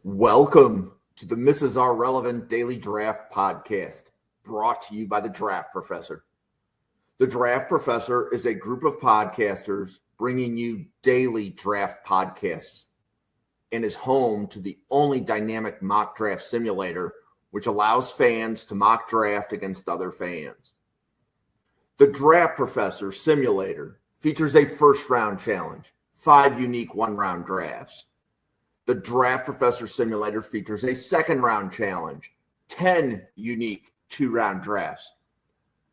Welcome to the Mrs. R Relevant Daily Draft Podcast, brought to you by the Draft Professor. The Draft Professor is a group of podcasters bringing you daily draft podcasts and is home to the only dynamic mock draft simulator which allows fans to mock draft against other fans. The Draft Professor Simulator features a first-round challenge, 5 unique one-round drafts. The Draft Professor Simulator features a second-round challenge, 10 unique 2-round drafts.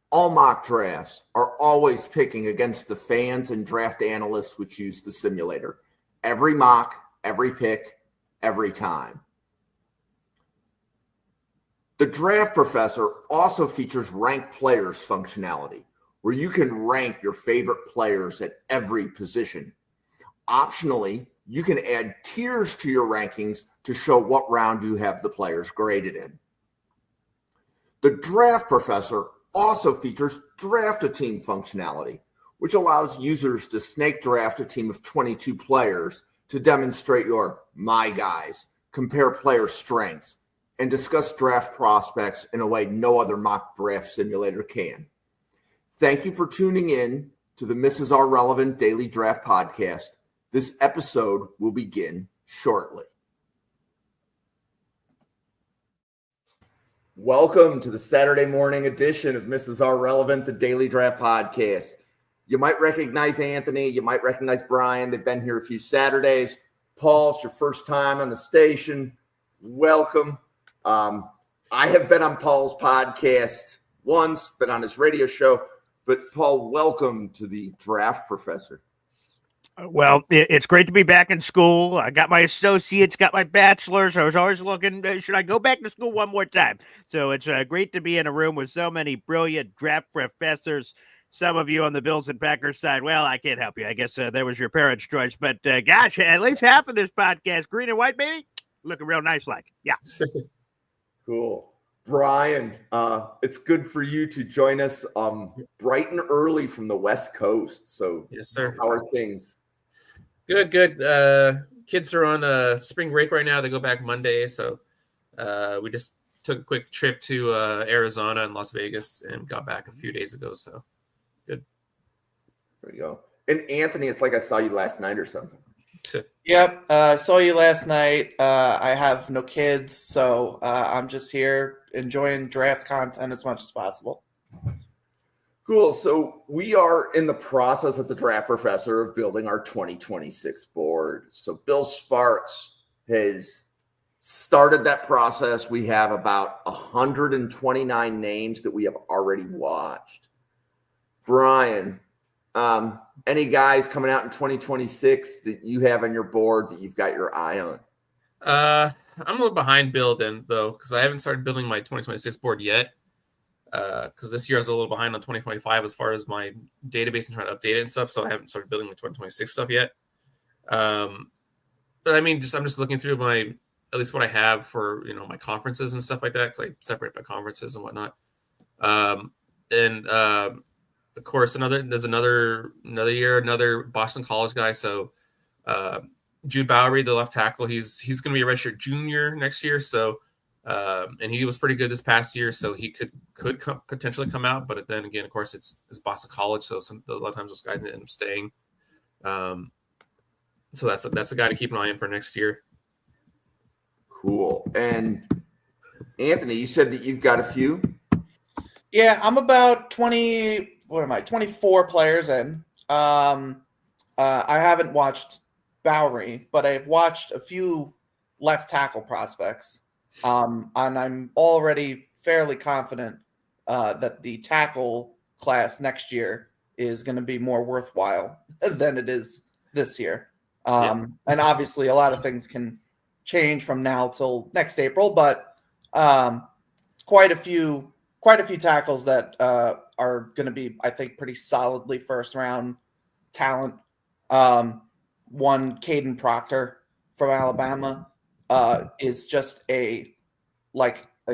All mock drafts are always picking against the fans and draft analysts which use the simulator. Every mock, every pick, every time. The Draft Professor also features ranked players functionality, where you can rank your favorite players at every position. Optionally, you can add tiers to your rankings to show what round you have the players graded in. The Draft Professor also features Draft a Team functionality, which allows users to snake draft a team of 22 players to demonstrate your my guys, compare player strengths, and discuss draft prospects in a way no other mock draft simulator can. Thank you for tuning in to the Mrs. R Relevant Daily Draft Podcast. This episode will begin shortly. Welcome to the Saturday morning edition of Mrs. R Relevant, the Daily Draft Podcast. You might recognize Anthony. You might recognize Brian. They've been here a few Saturdays. Paul, it's your first time on the station. Welcome. I have been on Paul's podcast once, been on his radio show. But Paul, welcome to the Draft Professor. Well, it's great to be back in school. I got my associates, got my bachelor's. I was always looking, should I go back to school one more time? So it's great to be in a room with so many brilliant draft professors. Some of you on the Bills and Packers side, well, I can't help you. I guess that was your parents' choice. But gosh, at least half of this podcast, green and white, baby, looking real nice like. Yeah. Cool. Brian, it's good for you to join us bright and early from the West Coast. So, yes, sir. How are things? Good. Kids are on spring break right now. They go back Monday. So we just took a quick trip to Arizona and Las Vegas and got back a few days ago. So good. There you go. And Anthony, it's like I saw you last night or something. Yep. I saw you last night. I have no kids, so I'm just here enjoying draft content as much as possible. Cool. So we are in the process at the Draft Professor of building our 2026 board. So Bill Sparks has started that process. We have about 129 names that we have already watched. Brian, any guys coming out in 2026 that you have on your board that you've got your eye on? I'm a little behind Bill then, though, because I haven't started building my 2026 board yet. Because this year I was a little behind on 2025 as far as my database and trying to update it and stuff, so I haven't started building my 2026 stuff yet. But I mean, I'm just looking through at least what I have for my conferences and stuff like that, because I separate by conferences and whatnot. Of course, there's another year, another Boston College guy. So Jude Bowery, the left tackle, he's going to be a redshirt junior next year. So and he was pretty good this past year, so he could potentially come out. But then again, of course, it's Boston College, so a lot of times those guys end up staying. So that's a guy to keep an eye on for next year. Cool. And Anthony, you said that you've got a few. Yeah, I'm about 24 players in. I haven't watched Bowery, but I've watched a few left tackle prospects. And I'm already fairly confident that the tackle class next year is going to be more worthwhile than it is this year. And obviously a lot of things can change from now till next April, but quite a few tackles that are going to be, I think, pretty solidly first round talent. One, Caden Proctor from Alabama is just a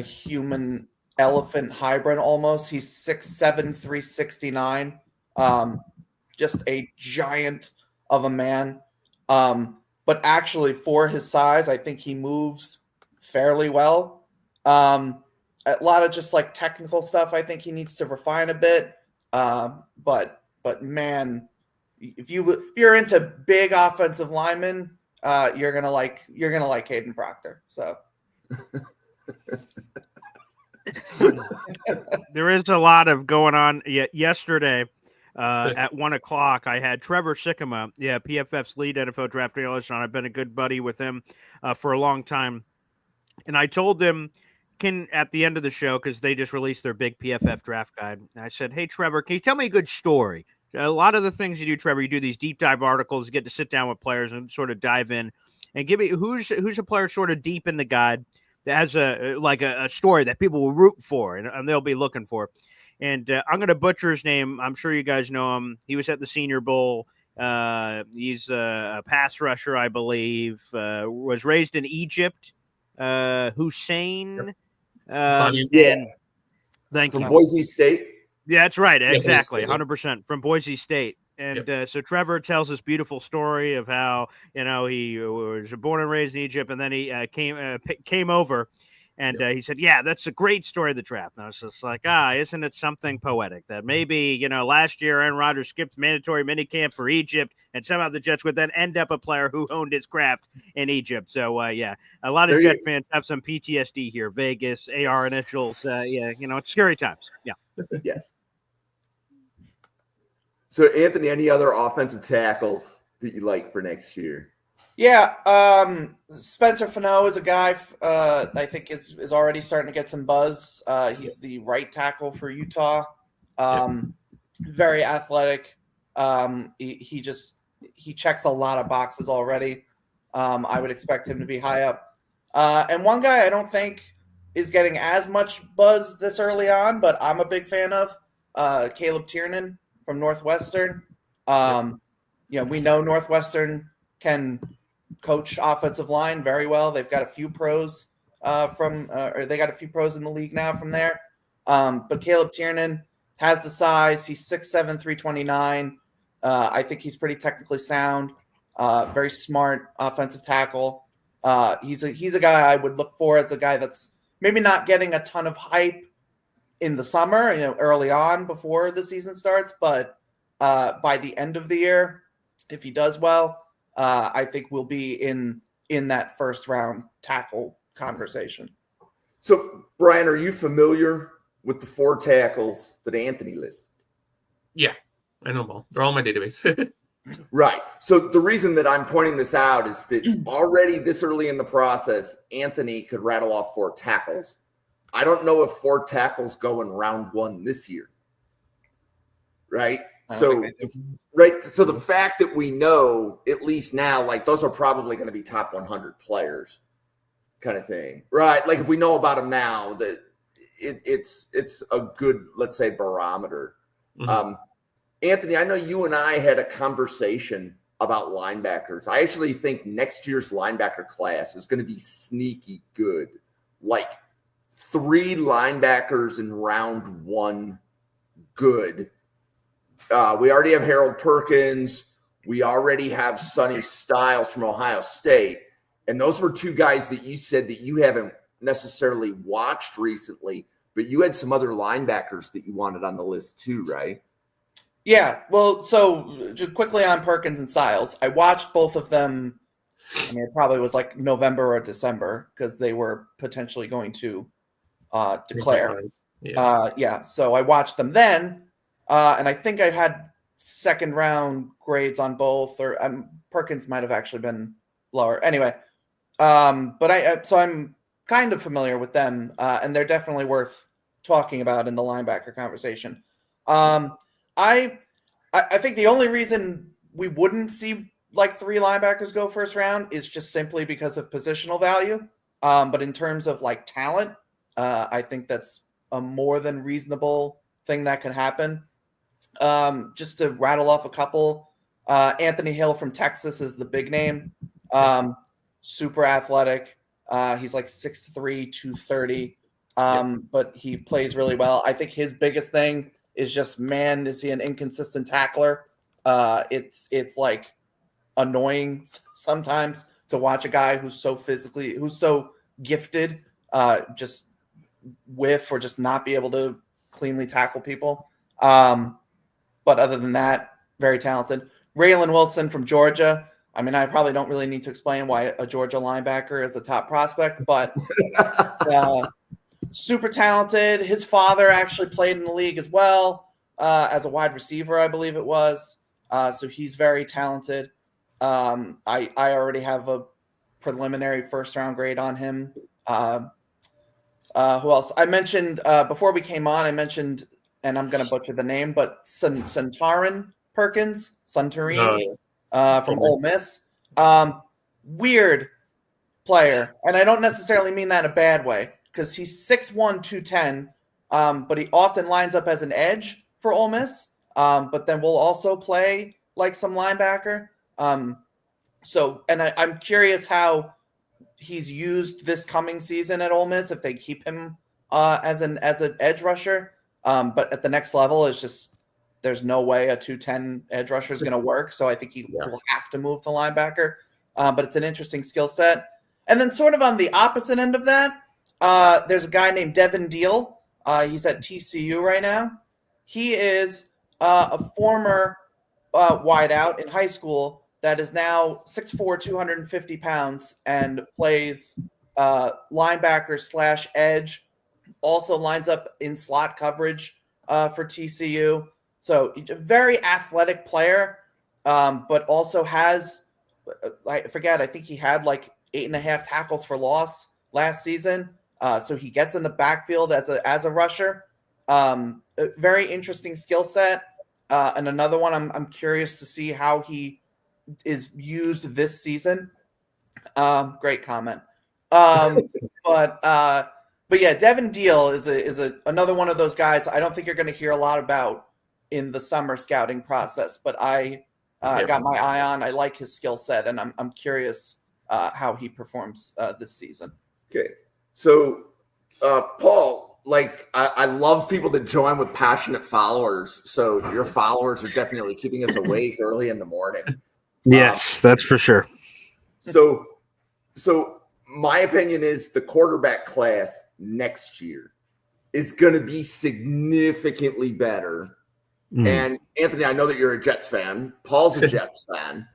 human elephant hybrid almost. He's 6'7", 369. Just a giant of a man. but actually for his size, I think he moves fairly well. A lot of just like technical stuff I think he needs to refine a bit. But man, if you're into big offensive linemen, you're gonna like Hayden Proctor. So there is a lot of going on. Yesterday at 1:00, I had Trevor Sikkema, PFF's lead NFL draft analyst, and I've been a good buddy with him for a long time. And I told him, at the end of the show, because they just released their big PFF draft guide, I said, "Hey, Trevor, can you tell me a good story?" A lot of the things you do, Trevor, you do these deep dive articles, you get to sit down with players and sort of dive in, and give me who's a player sort of deep in the guide that has a story that people will root for and they'll be looking for. And I'm going to butcher his name. I'm sure you guys know him. He was at the Senior Bowl. He's a pass rusher, I believe. Was raised in Egypt. Hussein. Sonny. And thank From you. Boise State. Yeah, that's right. Yeah, Exactly. Boise State, 100% from Boise State. And so Trevor tells this beautiful story of how, he was born and raised in Egypt, and then he came over. And he said, "Yeah, that's a great story of the draft." And I was just like, isn't it something poetic that maybe, last year Aaron Rodgers skipped mandatory minicamp for Egypt, and somehow the Jets would then end up a player who honed his craft in Egypt. So, a lot of Jet fans have some PTSD here. Vegas, AR initials. It's scary times. Yeah. Yes. So, Anthony, any other offensive tackles that you like for next year? Yeah, Spencer Fano is a guy I think is already starting to get some buzz. He's the right tackle for Utah. Very athletic. He checks a lot of boxes already. I would expect him to be high up. And one guy I don't think is getting as much buzz this early on, but I'm a big fan of Caleb Tiernan from Northwestern. We know Northwestern can coach offensive line very well. They've got a few pros they got a few pros in the league now from there. But Caleb Tiernan has the size. He's 6'7", 329. I think he's pretty technically sound, very smart offensive tackle. He's a guy I would look for as a guy that's maybe not getting a ton of hype in the summer, early on before the season starts, but by the end of the year, if he does well, I think we'll be in that first round tackle conversation. So, Brian, are you familiar with the 4 tackles that Anthony listed? Yeah, I know them all. They're all in my database. Right. So the reason that I'm pointing this out is that already this early in the process, Anthony could rattle off 4 tackles. I don't know if 4 tackles go in round 1 this year. Right. So the fact that we know, at least now, like those are probably going to be top 100 players kind of thing. Right. Like if we know about them now, that it's a good, let's say, barometer. Mm-hmm. Anthony, I know you and I had a conversation about linebackers. I actually think next year's linebacker class is going to be sneaky good. Like 3 linebackers in round 1 good. We already have Harold Perkins. We already have Sonny Styles from Ohio State. And those were 2 guys that you said that you haven't necessarily watched recently, but you had some other linebackers that you wanted on the list too, right? Yeah. Well, so just quickly on Perkins and Styles, I watched both of them. I mean, it probably was like November or December because they were potentially going to declare. So I watched them then. And I think I had second round grades on both, or Perkins might have actually been lower. Anyway, but I'm kind of familiar with them, and they're definitely worth talking about in the linebacker conversation. I think the only reason we wouldn't see like 3 linebackers go first round is just simply because of positional value. But in terms of like talent, I think that's a more than reasonable thing that can happen. Just to rattle off a couple, Anthony Hill from Texas is the big name. Super athletic. He's like 6'3", 230. But he plays really well. I think his biggest thing is just, man, is he an inconsistent tackler? It's like annoying sometimes to watch a guy who's so gifted, just whiff or just not be able to cleanly tackle people. But other than that, very talented. Raylan Wilson from Georgia. I mean, I probably don't really need to explain why a Georgia linebacker is a top prospect, but super talented. His father actually played in the league as well as a wide receiver, I believe it was. So he's very talented. I already have a preliminary first-round grade on him. Who else? I mentioned before we came on, and I'm going to butcher the name, but Suntarine Perkins, Suntarine from Ole Miss. Weird player, and I don't necessarily mean that in a bad way, because he's 6'1", 210, but he often lines up as an edge for Ole Miss, but then will also play like some linebacker. I'm curious how he's used this coming season at Ole Miss if they keep him as an edge rusher. But at the next level, it's just there's no way a 210 edge rusher is going to work. So I think he will have to move to linebacker. But it's an interesting skill set. And then sort of on the opposite end of that, there's a guy named Devin Deal. He's at TCU right now. He is a former wideout in high school that is now 6'4", 250 pounds and plays linebacker / edge. Also lines up in slot coverage for TCU. So a very athletic player, but also has, I think he had like 8.5 tackles for loss last season. So he gets in the backfield as a rusher. A very interesting skill set. And another one I'm curious to see how he is used this season. Great comment. But yeah, Devin Deal is another one of those guys I don't think you're going to hear a lot about in the summer scouting process, but I got my eye on. I like his skill set, and I'm curious how he performs this season. Okay. So, Paul, I love people that join with passionate followers. So your followers are definitely keeping us awake early in the morning. Yes, that's for sure. So my opinion is the quarterback class next year is going to be significantly better. And Anthony, I know that you're a Jets fan. Paul's a Jets fan.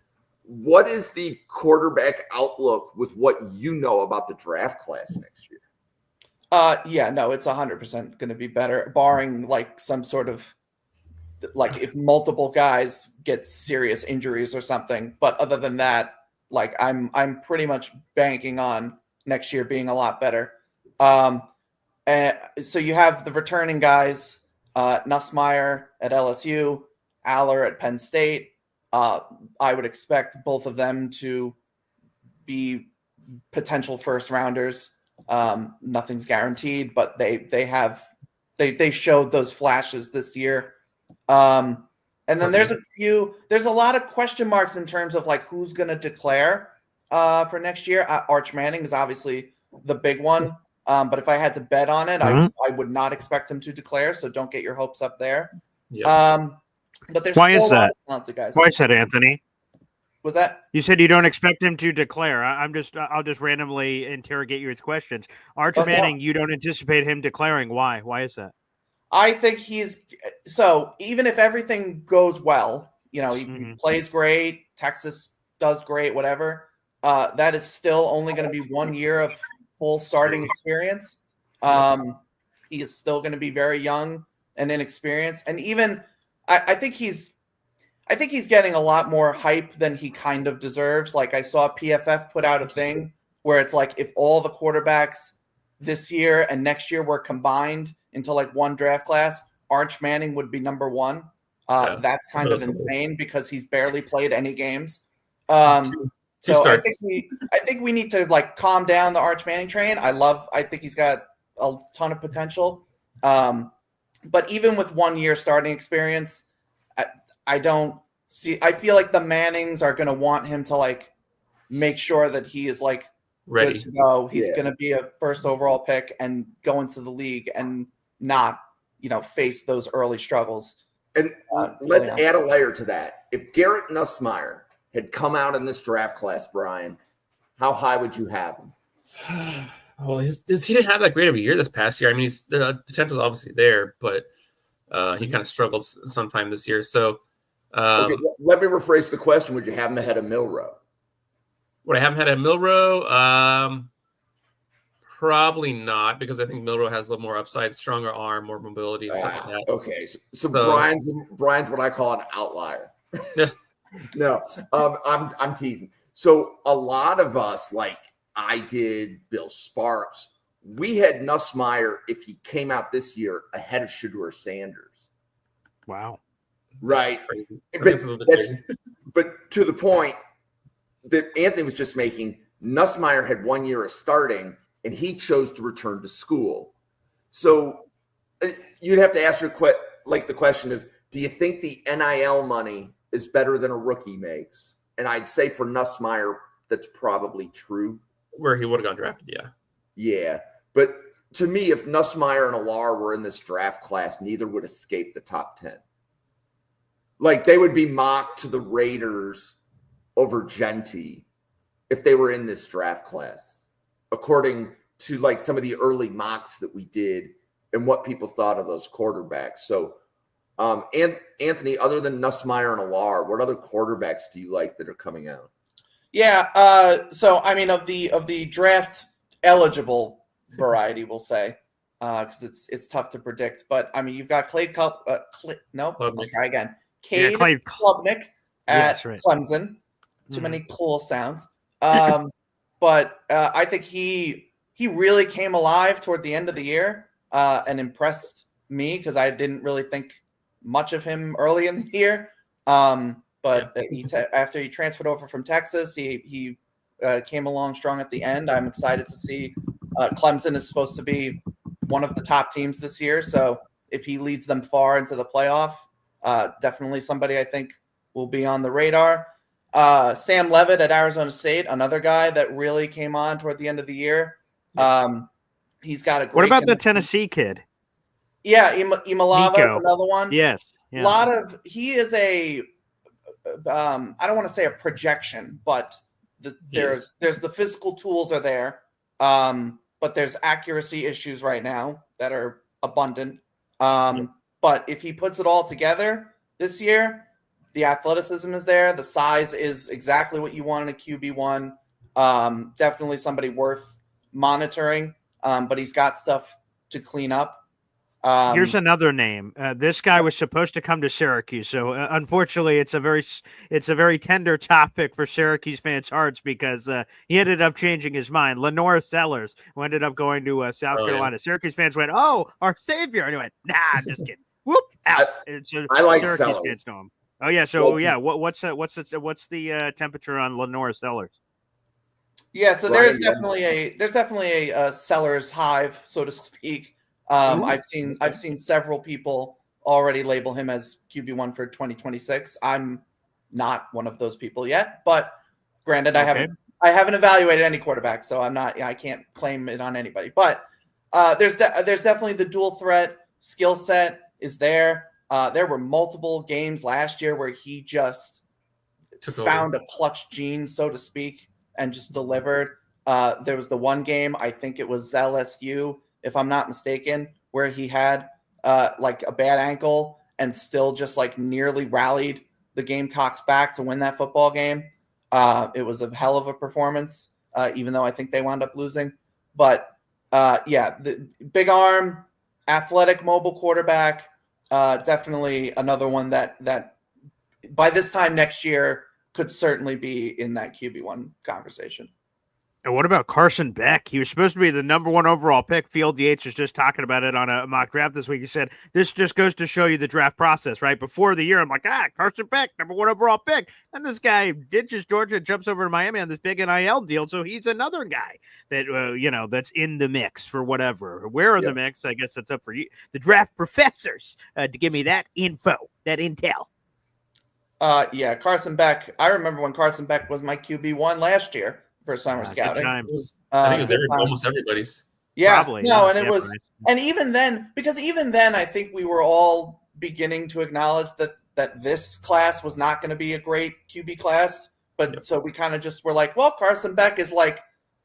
What is the quarterback outlook with what you know about the draft class next year? It's 100% going to be better, barring like some sort of if multiple guys get serious injuries or something. But other than that, I'm pretty much banking on next year being a lot better. And so you have the returning guys, Nussmeier at LSU, Aller at Penn State. I would expect both of them to be potential first rounders. Nothing's guaranteed, but they showed those flashes this year. And then there's a lot of question marks in terms of who's going to declare for next year. Arch Manning is obviously the big one. But if I had to bet on it, I would not expect him to declare. So don't get your hopes up there. Yep. But there's Why is still a lot that? of talented guys. Why is that, Anthony? Was that? You said you don't expect him to declare. I'll just randomly interrogate you with questions. Arch Manning, you don't anticipate him declaring. Why? Why is that? I think so even if everything goes well, he plays great, Texas does great, whatever, that is still only going to be 1 year of full starting experience. He is still going to be very young and inexperienced. And even I think he's getting a lot more hype than he kind of deserves. I saw PFF put out a thing where it's if all the quarterbacks this year and next year were combined into one draft class, Arch Manning would be number one. That's kind of insane because he's barely played any games. So I think we need to calm down the Arch Manning train. I think he's got a ton of potential. But even with 1 year starting experience, I feel like the Mannings are going to want him to make sure that he is ready good to go. He's going to be a first overall pick and go into the league and not, face those early struggles. And let's add a layer to that. If Garrett Nussmeier had come out in this draft class, Brian, how high would you have him? Well, he didn't have that great of a year this past year. I mean, the potential is obviously there, but he kind of struggled sometime this year. So, okay, let me rephrase the question. Would you have him ahead of Milroe? Would I have him ahead of Milroe? Probably not, because I think Milroe has a little more upside, stronger arm, more mobility, and stuff like that. Okay, so Brian's what I call an outlier. Yeah. No, I'm teasing. So a lot of us, like I did, Bill Sparks, we had Nussmeier, if he came out this year, ahead of Shedeur Sanders. Wow. Right. But to the point that Anthony was just making, Nussmeier had 1 year of starting, and he chose to return to school. So you'd have to ask the question of, do you think the NIL money is better than a rookie makes? And I'd say for Nussmeier, that's probably true. Where he would have gone drafted, yeah. Yeah. But to me, if Nussmeier and Alar were in this draft class, neither would escape the top 10. Like, they would be mocked to the Raiders over Genty if they were in this draft class, according to like some of the early mocks that we did and what people thought of those quarterbacks. So, Anthony, other than Nussmeier and Alar, what other quarterbacks do you like that are coming out? Yeah. So, I mean, of the draft eligible variety, we'll say, because it's tough to predict. But I mean, you've got Cade Klubnik at Clemson. Too many cool sounds. But I think he really came alive toward the end of the year and impressed me, because I didn't really think much of him early in the year. But after he transferred over from Texas, he came along strong at the end. I'm excited to see Clemson is supposed to be one of the top teams this year. So if he leads them far into the playoff, definitely somebody I think will be on the radar. Sam Levitt at Arizona State, another guy that really came on toward the end of the year. He's got a great. What about the Tennessee kid? Yeah, Imalava is another one. Yes. Yeah. He is a, I don't want to say a projection, but there's the physical tools are there. But there's accuracy issues right now that are abundant. But if he puts it all together this year, the athleticism is there. The size is exactly what you want in a QB1. Definitely somebody worth monitoring. But he's got stuff to clean up. Here's another name. This guy was supposed to come to Syracuse, so unfortunately, it's a very tender topic for Syracuse fans' hearts, because he ended up changing his mind. Lenore Sellers, who ended up going to South Carolina. Yeah. Syracuse fans went, "Oh, our savior," and he went, "Nah, I'm just kidding." Whoop! Out. I like Syracuse Sellers. fans know him. Oh yeah, so what's the temperature on Lenore Sellers? Yeah, so there's definitely a Sellers hive, so to speak. I've seen several people already label him as QB1 for 2026. I'm not one of those people yet, but granted, I haven't evaluated any quarterback, so I can't claim it on anybody. But there's definitely the dual threat skill set is there. There were multiple games last year where he just found a clutch gene, so to speak, and just delivered. There was the one game, I think it was LSU, if I'm not mistaken, where he had like a bad ankle and still just like nearly rallied the Gamecocks back to win that football game. It was a hell of a performance, even though I think they wound up losing. But the big arm, athletic, mobile quarterback, definitely another one that by this time next year could certainly be in that QB1 conversation. And what about Carson Beck? He was supposed to be the number 1 overall pick. Field Yates was just talking about it on a mock draft this week. He said, this just goes to show you the draft process, right? Before the year, I'm like, Carson Beck, number 1 overall pick. And this guy ditches Georgia, jumps over to Miami on this big NIL deal. So he's another guy that, that's in the mix for whatever. Where in the mix? I guess that's up for you, the draft professors, to give me that info, that intel. Carson Beck. I remember when Carson Beck was my QB1 last year for summer scouting. I think it was almost everybody's. Yeah, probably, and it was, and even then, I think we were all beginning to acknowledge that this class was not going to be a great QB class. but so we kind of just were like, well, Carson Beck is like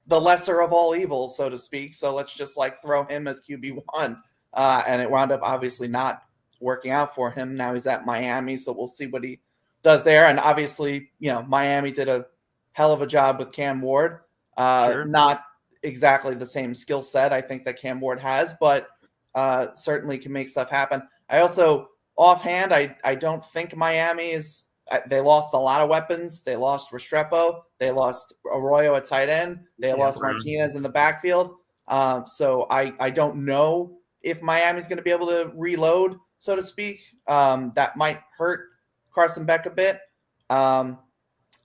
the lesser of all evils, so to speak. So let's just like throw him as QB1. And it wound up obviously not working out for him. Now he's at Miami, so we'll see what he does there. And obviously, Miami did a hell of a job with Cam Ward. Sure. Not exactly the same skill set I think that Cam Ward has, but certainly can make stuff happen. I also, offhand, I don't think Miami is – they lost a lot of weapons. They lost Restrepo. They lost Arroyo at tight end. They lost Martinez in the backfield. So I don't know if Miami's going to be able to reload, so to speak. That might hurt Carson Beck a bit.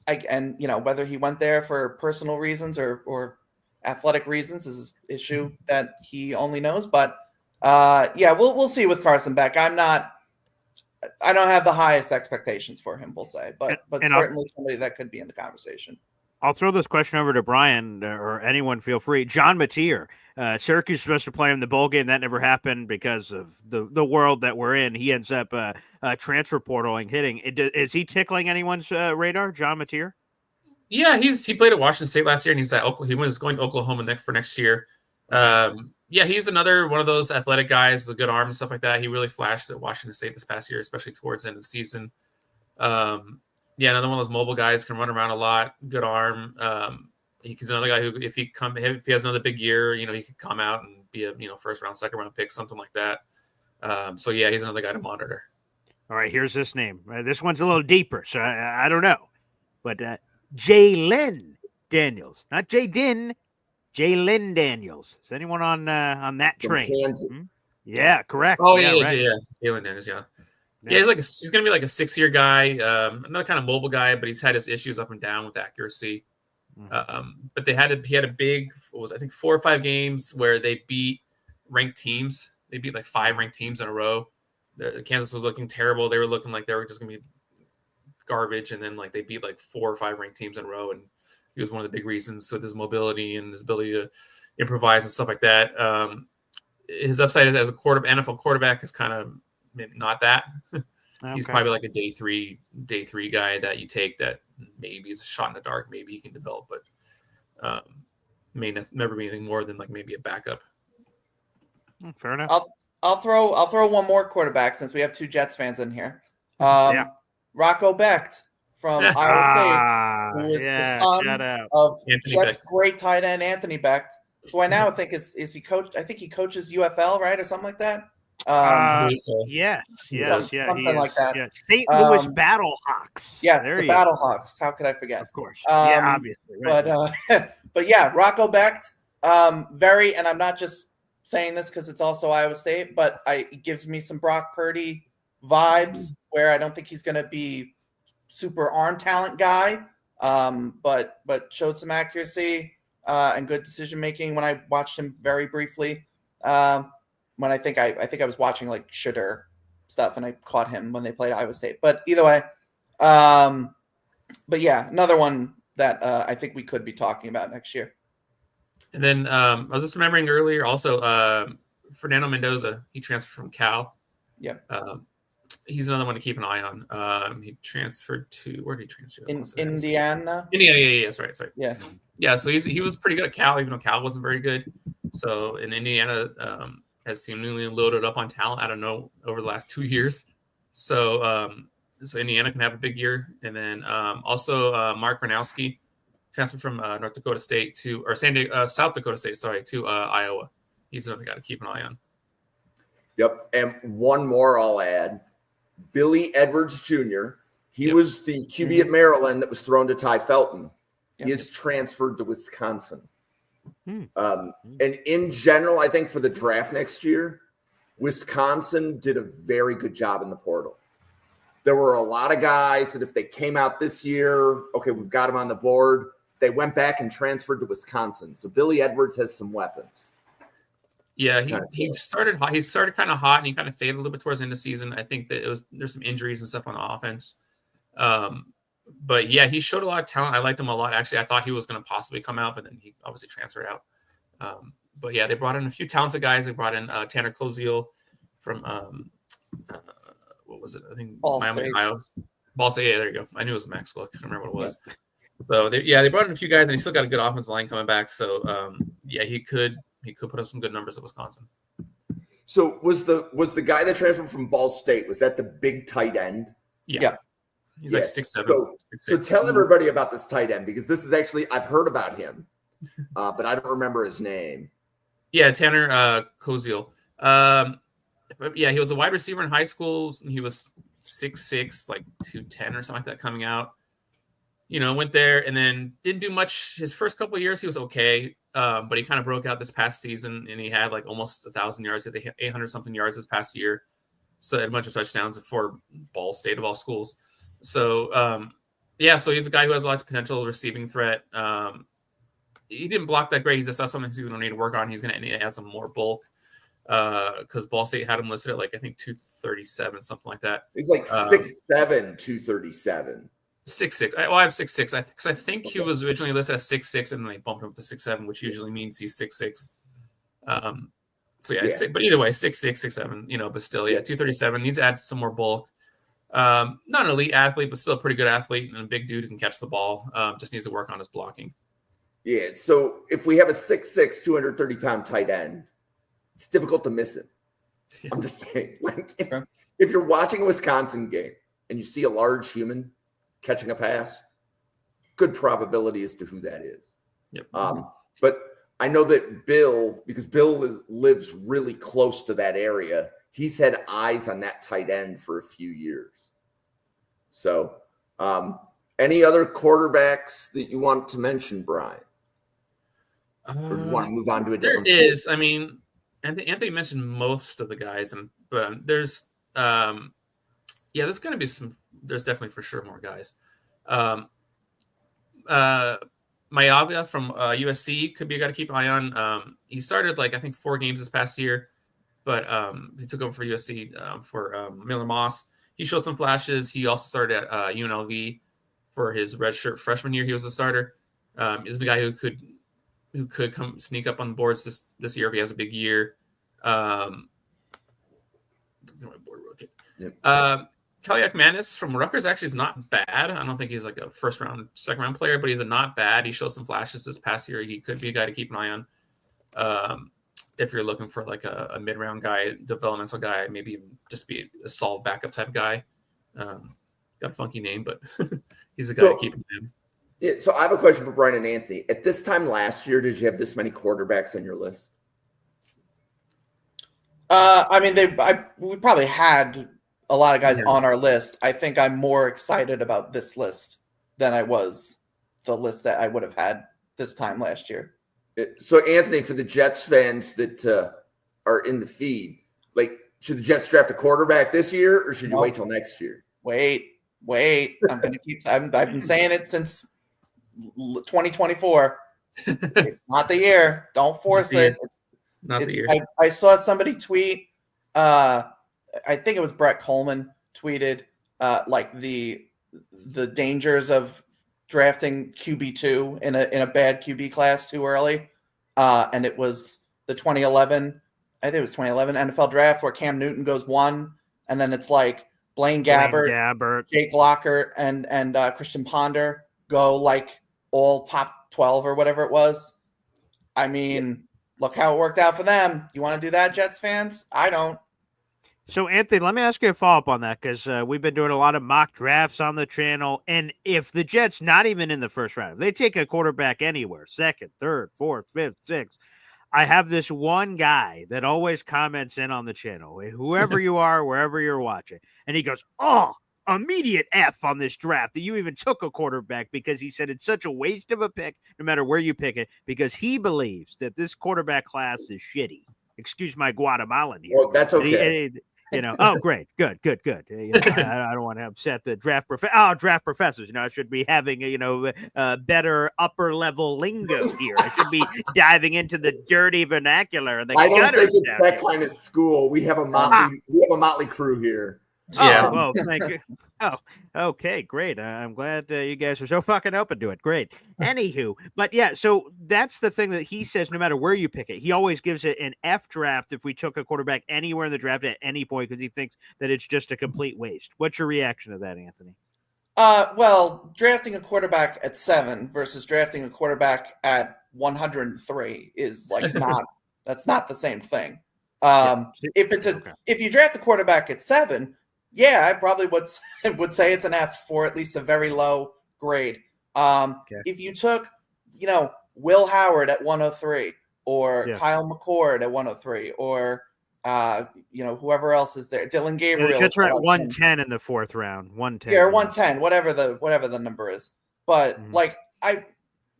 Whether he went there for personal reasons or athletic reasons is an issue that he only knows. But we'll see with Carson Beck. I don't have the highest expectations for him, we'll say, but certainly somebody that could be in the conversation. I'll throw this question over to Brian or anyone. Feel free. John Mateer, Syracuse was supposed to play in the bowl game. That never happened because of the world that we're in. He ends up transfer portaling, hitting. Is he tickling anyone's radar, John Mateer? Yeah, he played at Washington State last year, and he's at Oklahoma. He was going to Oklahoma for next year. He's another one of those athletic guys with a good arm and stuff like that. He really flashed at Washington State this past year, especially towards the end of the season. Another one of those mobile guys, can run around a lot, good arm. He's another guy who, if he has another big year, he could come out and be a first round, second round pick, something like that. He's another guy to monitor. All right, here's this name. This one's a little deeper, so I don't know, but Jalen Daniels, not Jaden. Jalen Daniels. Is anyone on that train? Kansas. Yeah, correct. Oh, right. Jalen Daniels, yeah. He's going to be like a 6-year guy, another kind of mobile guy, but he's had his issues up and down with accuracy. But he had a big, 4 or 5 games where they beat ranked teams. They beat like 5 ranked teams in a row. The Kansas was looking terrible. They were looking like they were just going to be garbage. And then like they beat like 4 or 5 ranked teams in a row. And he was one of the big reasons with his mobility and his ability to improvise and stuff like that. His upside as a NFL quarterback is kind of not that. Okay. He's probably like a day three guy that you take that maybe is a shot in the dark. Maybe he can develop, but may never be anything more than like maybe a backup. Fair enough. I'll throw one more quarterback since we have 2 Jets fans in here. Rocco Becht from Iowa State, who is the son of Jets' great tight end Anthony Becht, who I now think is he coach? I think he coaches UFL, right, or something like that. Yes, something like that. Yeah. St. Louis Battlehawks. Yes, the Battlehawks. How could I forget? Of course. Obviously. Right. But yeah, Rocco Becht, and I'm not just saying this because it's also Iowa State, but it gives me some Brock Purdy vibes where I don't think he's going to be super arm talent guy, but showed some accuracy and good decision making when I watched him very briefly. When I think I was watching like Shooter stuff and I caught him when they played Iowa State. But either way, another one that I think we could be talking about next year. And then I was just remembering earlier also Fernando Mendoza. He transferred from Cal. Yeah. He's another one to keep an eye on. He transferred to, where did he transfer? Indiana. Yeah, that's right. Yeah. Yeah, so he was pretty good at Cal, even though Cal wasn't very good. So in Indiana, has seemingly loaded up on talent. I don't know over the last 2 years. So Indiana can have a big year. And then also Mark Gronowski transferred from South Dakota State to Iowa. He's another guy to keep an eye on. Yep. And one more I'll add. Billy Edwards Jr. He was the QB at Maryland that was thrown to Ty Felton. He is transferred to Wisconsin. And in general, I think for the draft next year, Wisconsin did a very good job in the portal. There were a lot of guys that if they came out this year, okay, we've got them on the board. They went back and transferred to Wisconsin. So Billy Edwards has some weapons. Yeah, he started hot. He started kind of hot and he kind of faded a little bit towards the end of the season. I think that there's some injuries and stuff on the offense. But yeah, he showed a lot of talent. I liked him a lot. Actually, I thought he was going to possibly come out, but then he obviously transferred out. But yeah, they brought in a few talented guys. They brought in Tanner Koziel from what was it? I think Miami, Ohio. Ball State. Yeah, there you go. I knew it was Max Look. I don't remember what it was. So they brought in a few guys, and he still got a good offensive line coming back. So he could put up some good numbers at Wisconsin. So was the guy that transferred from Ball State, was that the big tight end? Yeah. He's like 6'7". So tell everybody about this tight end, because this is actually, I've heard about him, but I don't remember his name. Yeah, Tanner Koziel. He was a wide receiver in high school. He was 6'6", like 210 or something like that coming out. Went there and then didn't do much. His first couple of years, he was okay, but he kind of broke out this past season, and he had like almost 1,000 yards. He had 800-something yards this past year. So a bunch of touchdowns for Ball State of all schools. So, so he's a guy who has lots of potential receiving threat. He didn't block that great. That's something he's going to need to work on. He's going to need to add some more bulk because Ball State had him listed at like, I think 237, something like that. He's like 6'7", 237. 6'6". I have 6'6", because I think he was originally listed as 6'6", and then they bumped him up to 6'7", which usually means he's 6'6". But either way, 6'6", 6'7", but still, 237. Needs to add some more bulk. Not an elite athlete, but still a pretty good athlete and a big dude who can catch the ball. Just needs to work on his blocking. Yeah, so if we have a 6'6", 230-pound tight end, it's difficult to miss him. I'm just saying, like, if you're watching a Wisconsin game and you see a large human catching a pass, good probability as to who that is. Yep. But I know that because Bill lives really close to that area, he's had eyes on that tight end for a few years. So any other quarterbacks that you want to mention, Brian? Or do you want to move on to a different There is. I mean, Anthony mentioned most of the guys, but there's there's going to be some. There's definitely for sure more guys. Maivia from USC could be a guy to keep an eye on. He started I think 4 games this past year, but he took over for USC for Miller Moss. He showed some flashes. He also started at UNLV for his redshirt freshman year. He was a starter. Is the guy who could come sneak up on the boards this year if he has a big year. Kaliak Manis from Rutgers actually is not bad. I don't think he's like a first round, second round player, but he's not bad. He showed some flashes this past year. He could be a guy to keep an eye on. If you're looking for like a mid round guy, developmental guy, maybe just be a solid backup type guy. Got a funky name, but he's a guy to keep an eye on. Yeah, so I have a question for Brian and Anthony. At this time last year, did you have this many quarterbacks on your list? We probably had a lot of guys on our list. I think I'm more excited about this list than I was the list that I would have had this time last year. So, Anthony, for the Jets fans that are in the feed, should the Jets draft a quarterback this year, or should you wait till next year? Wait. I'm going to keep. I've been saying it since 2024. It's not the year. Don't force it. It's not the year. I saw somebody tweet. I think it was Brett Coleman tweeted the dangers of drafting QB2 in a bad QB class too early, and it was the 2011. I think it was 2011 NFL draft where Cam Newton goes 1, and then it's like Blaine Gabbert, Jake Locker, and Christian Ponder go all top 12 or whatever it was. I mean, look how it worked out for them. You want to do that, Jets fans? I don't. So, Anthony, let me ask you a follow-up on that, because we've been doing a lot of mock drafts on the channel, and if the Jets, not even in the first round, if they take a quarterback anywhere, second, third, fourth, fifth, sixth, I have this one guy that always comments in on the channel, whoever you are, wherever you're watching, and he goes, immediate F on this draft that you even took a quarterback, because he said it's such a waste of a pick, no matter where you pick it, because he believes that this quarterback class is shitty. Excuse my Guatemalan here. Well, that's okay. Great, good. I don't want to upset the draft professors. I should be having better upper level lingo here. I should be diving into the dirty vernacular. And I don't think it's that kind of school. We have a motley crew here. Yeah. Well, thank you. Oh, okay, great. I'm glad you guys are so fucking open to it. Great. Anywho, but yeah, so that's the thing that he says, no matter where you pick it, he always gives it an F draft if we took a quarterback anywhere in the draft at any point, because he thinks that it's just a complete waste. What's your reaction to that, Anthony? Well, drafting a quarterback at 7 versus drafting a quarterback at 103 is like that's not the same thing. If you draft a quarterback at 7, yeah, I probably would say it's an F for at least a very low grade. If you took, Will Howard at 103 or Kyle McCord at 103 or whoever else is there, Dylan Gabriel. The Jets are at 110 in the 4th round. 110. Yeah, or 110, whatever the number is. But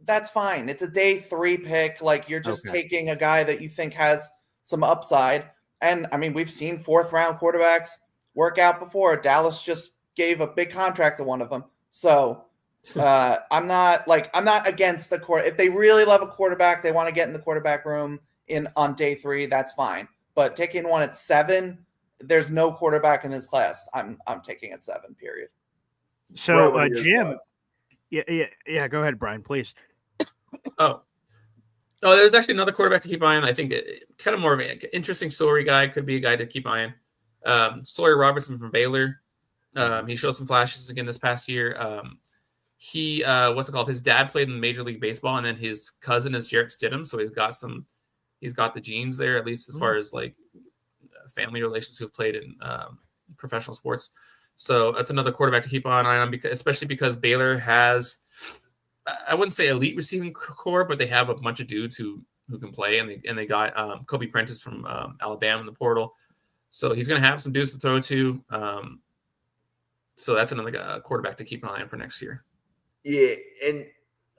that's fine. It's a day 3 pick. Like, you're just taking a guy that you think has some upside. And I mean, we've seen 4th round quarterbacks work out before. Dallas just gave a big contract to one of them. So I'm not against the court. If they really love a quarterback, they want to get in the quarterback room on day 3, that's fine. But taking one at 7, there's no quarterback in this class. I'm taking at 7, period. So Jim, yeah. Go ahead, Brian, please. Oh, there's actually another quarterback to keep an eye on. I think kind of more of an interesting story guy. Could be a guy to keep an eye on. Sawyer Robertson from Baylor. He showed some flashes again this past year. He his dad played in Major League Baseball, and then his cousin is Jarrett Stidham, so he's got the genes there, at least as far as like family relations who've played in professional sports. So that's another quarterback to keep an eye on, especially because Baylor has, I wouldn't say elite receiving core, but they have a bunch of dudes who can play, and they got Kobe Prentice from Alabama in the portal, so he's going to have some dudes to throw to. So that's another quarterback to keep an eye on for next year. Yeah, and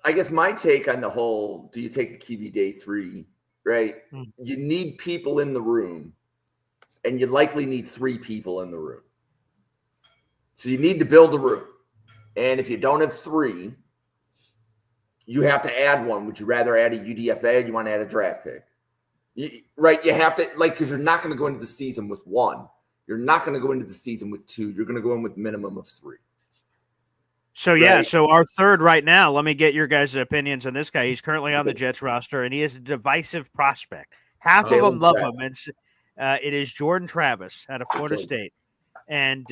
I guess my take on the whole, do you take a QB day 3, right? You need people in the room, and you likely need 3 people in the room. So you need to build a room. And if you don't have 3, you have to add one. Would you rather add a UDFA or do you want to add a draft pick? You have to, because you're not going to go into the season with 1. You're not going to go into the season with 2. You're going to go in with minimum of 3. So, so our third right now, let me get your guys' opinions on this guy. He's currently on the Jets roster, and he is a divisive prospect. Half of them love him. It is Jordan Travis out of Florida State. And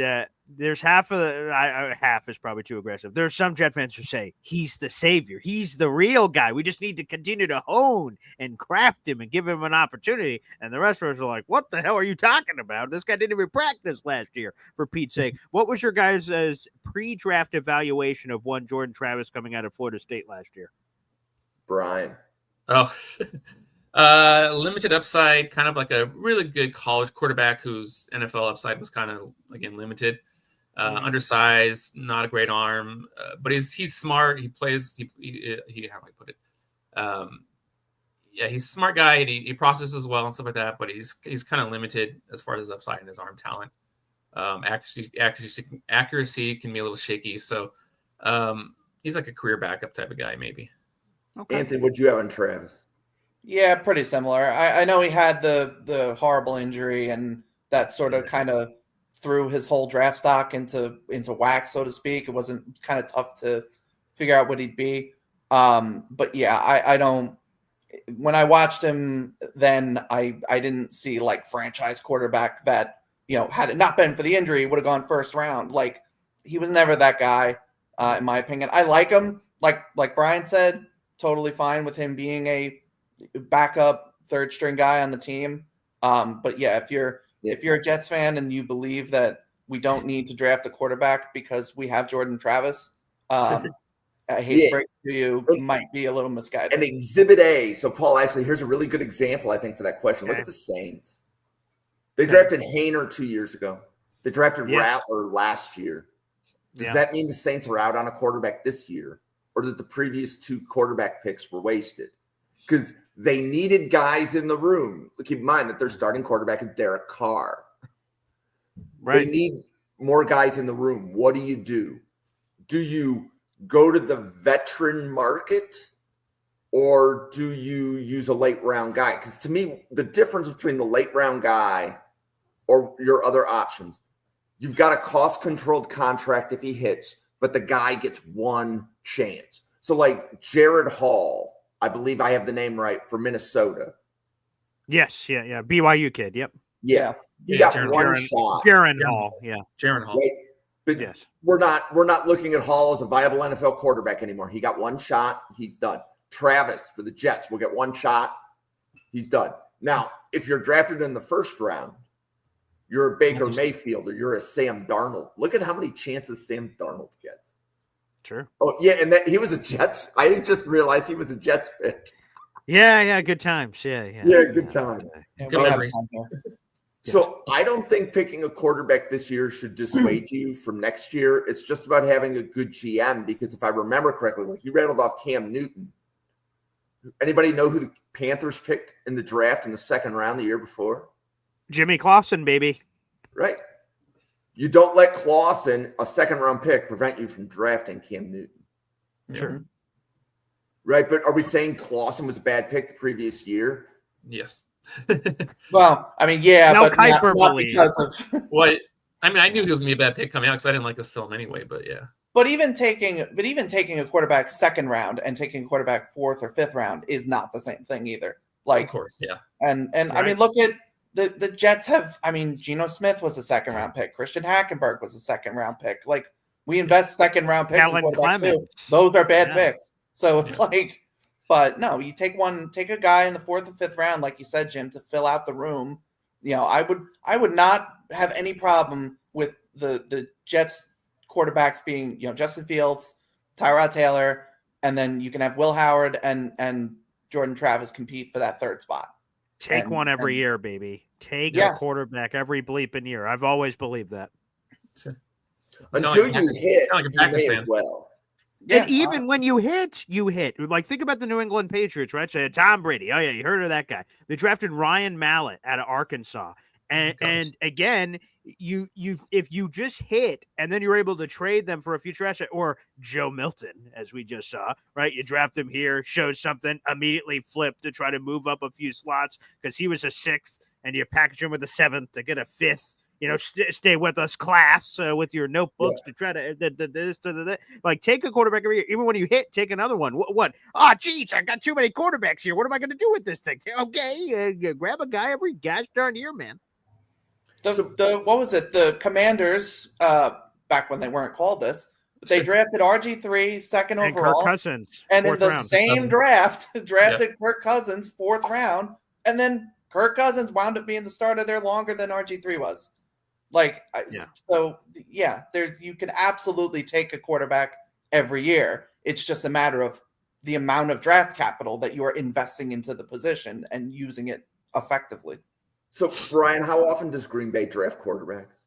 there's half is probably too aggressive. There's some Jet fans who say he's the savior. He's the real guy. We just need to continue to hone and craft him and give him an opportunity. And the rest of us are like, what the hell are you talking about? This guy didn't even practice last year, for Pete's sake. What was your guys' pre-draft evaluation of one Jordan Travis coming out of Florida State last year? Brian. Oh, limited upside, kind of like a really good college quarterback whose NFL upside was kind of, again, limited. Undersized, not a great arm, but he's smart. He plays. He how do I put it? He's a smart guy, and he processes well and stuff like that. But he's kind of limited as far as his upside and his arm talent. Accuracy can be a little shaky. So he's like a career backup type of guy, maybe. Okay. Anthony, what'd you have on Travis? Yeah, pretty similar. I know he had the horrible injury, and that sort of kind of threw his whole draft stock into whack, so to speak. It's kind of tough to figure out what he'd be. But yeah, I don't. When I watched him, then I didn't see like franchise quarterback that, had it not been for the injury, would have gone first round. Like, he was never that guy, in my opinion. I like him, like Brian said, totally fine with him being a backup third string guy on the team. But yeah, if you're a Jets fan and you believe that we don't need to draft a quarterback because we have Jordan Travis, I hate to break it to you, might be a little misguided. And Exhibit A. So, Paul, actually, here's a really good example, I think, for that question. Look at the Saints. They drafted Hainer 2 years ago. They drafted Rattler last year. Does that mean the Saints are out on a quarterback this year, or that the previous 2 quarterback picks were wasted? Because they needed guys in the room. Keep in mind that their starting quarterback is Derek Carr. Right. They need more guys in the room. What do? Do you go to the veteran market, or do you use a late round guy? Because to me, the difference between the late round guy or your other options, you've got a cost-controlled contract if he hits, but the guy gets one chance. So like Jared Hall, I believe I have the name right, for Minnesota. Yes, yeah. BYU kid, yep. Yeah. He got one shot. Jaron Hall, yeah. Jaron Hall. Right? But Yes. we're not looking at Hall as a viable NFL quarterback anymore. He got one shot, he's done. Travis for the Jets will get one shot, he's done. Now, if you're drafted in the first round, you're a Baker Mayfield or you're a Sam Darnold. Look at how many chances Sam Darnold gets. Sure. Oh, yeah, and that he was a Jets. I didn't just realize he was a Jets pick. Yeah, good times. Yeah, good times. Yeah, Good we have memories. time here. So I don't think picking a quarterback this year should dissuade you from next year. It's just about having a good GM, because if I remember correctly, like you rattled off Cam Newton. Anybody know who the Panthers picked in the draft in the second round the year before? Jimmy Clausen, baby. Right. You don't let Clausen, a second-round pick, prevent you from drafting Cam Newton. Sure. Right, but are we saying Clausen was a bad pick the previous year? Yes. Well, I mean, yeah, No but not hyperbole. because of. What? I mean, I knew he was gonna be a bad pick coming out because I didn't like his film anyway. But yeah. But even taking a quarterback second round and taking a quarterback fourth or fifth round is not the same thing either. Like, Of course, yeah. and I Right. mean, look at the Jets have. I mean, Geno Smith was a second round pick. Christian Hackenberg was a second round pick. Like, we invest second round picks in Alan quarterbacks too. Clemens. Those are bad Yeah. picks. So it's like, but no, you take a guy in the fourth or fifth round, like you said, Jim, to fill out the room. You know, I would not have any problem with the Jets quarterbacks being, Justin Fields, Tyrod Taylor, and then you can have Will Howard and Jordan Travis compete for that third spot. Take one every year, baby. Take Yeah. a quarterback every bleeping year. I've always believed that. Until like you hit, like a you Packers may fan. as well. Yeah, And even honestly. when you hit. Like, think about the New England Patriots, right? So Tom Brady. Oh, yeah, you heard of that guy. They drafted Ryan Mallett out of Arkansas. And again, if you just hit and then you're able to trade them for a future asset, or Joe Milton, as we just saw, right? You draft him here, shows something, immediately flip to try to move up a few slots because he was a sixth, and you package him with a seventh to get a fifth. Stay with us, class, with your notebooks to try to like take a quarterback every year. Even when you hit, take another one. What? Oh, geez, I got too many quarterbacks here. What am I going to do with this thing? Okay, grab a guy every gosh darn year, man. The what was it? The Commanders, back when they weren't called this, but they drafted RG3 second And overall, Kirk Cousins, and in fourth the round. same draft, drafted Kirk Cousins fourth round, and then Kirk Cousins wound up being the starter there longer than RG3 was. Like, so yeah, there you can absolutely take a quarterback every year. It's just a matter of the amount of draft capital that you are investing into the position and using it effectively. So, Brian, how often does Green Bay draft quarterbacks?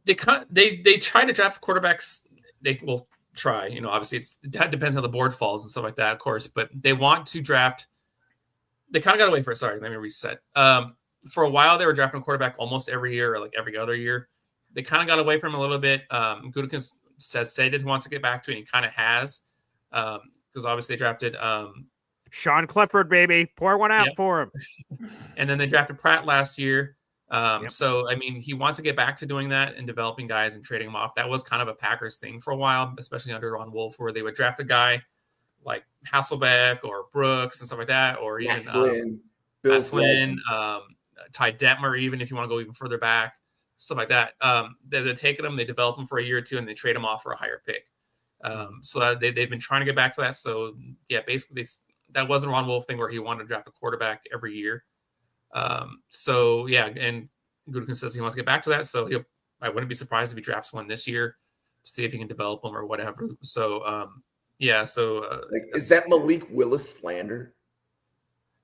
They try to draft quarterbacks. They will try. Obviously, that depends on the board falls and stuff like that, of course. But they want to draft. They kind of got away for it. Sorry, let me reset. For a while, they were drafting a quarterback almost every year, or like every other year. They kind of got away from it a little bit. Gutekunst said that he wants to get back to it, and he kind of has, because obviously they drafted Sean Clifford, baby, pour one out for him. And then they drafted Pratt last year. So, I mean, he wants to get back to doing that and developing guys and trading them off. That was kind of a Packers thing for a while, especially under Ron Wolf, where they would draft a guy like Hasselbeck or Brooks and stuff like that, or even Matt Flynn, Ty Detmer, even if you want to go even further back, stuff like that. They're taking them, they develop them for a year or two, and they trade them off for a higher pick. So they've been trying to get back to that. So, yeah, basically that wasn't a Ron Wolf thing where he wanted to draft a quarterback every year. So, yeah, and Gutekunst says he wants to get back to that. So I wouldn't be surprised if he drafts one this year to see if he can develop them or whatever. So, yeah. So is that Malik Willis slander?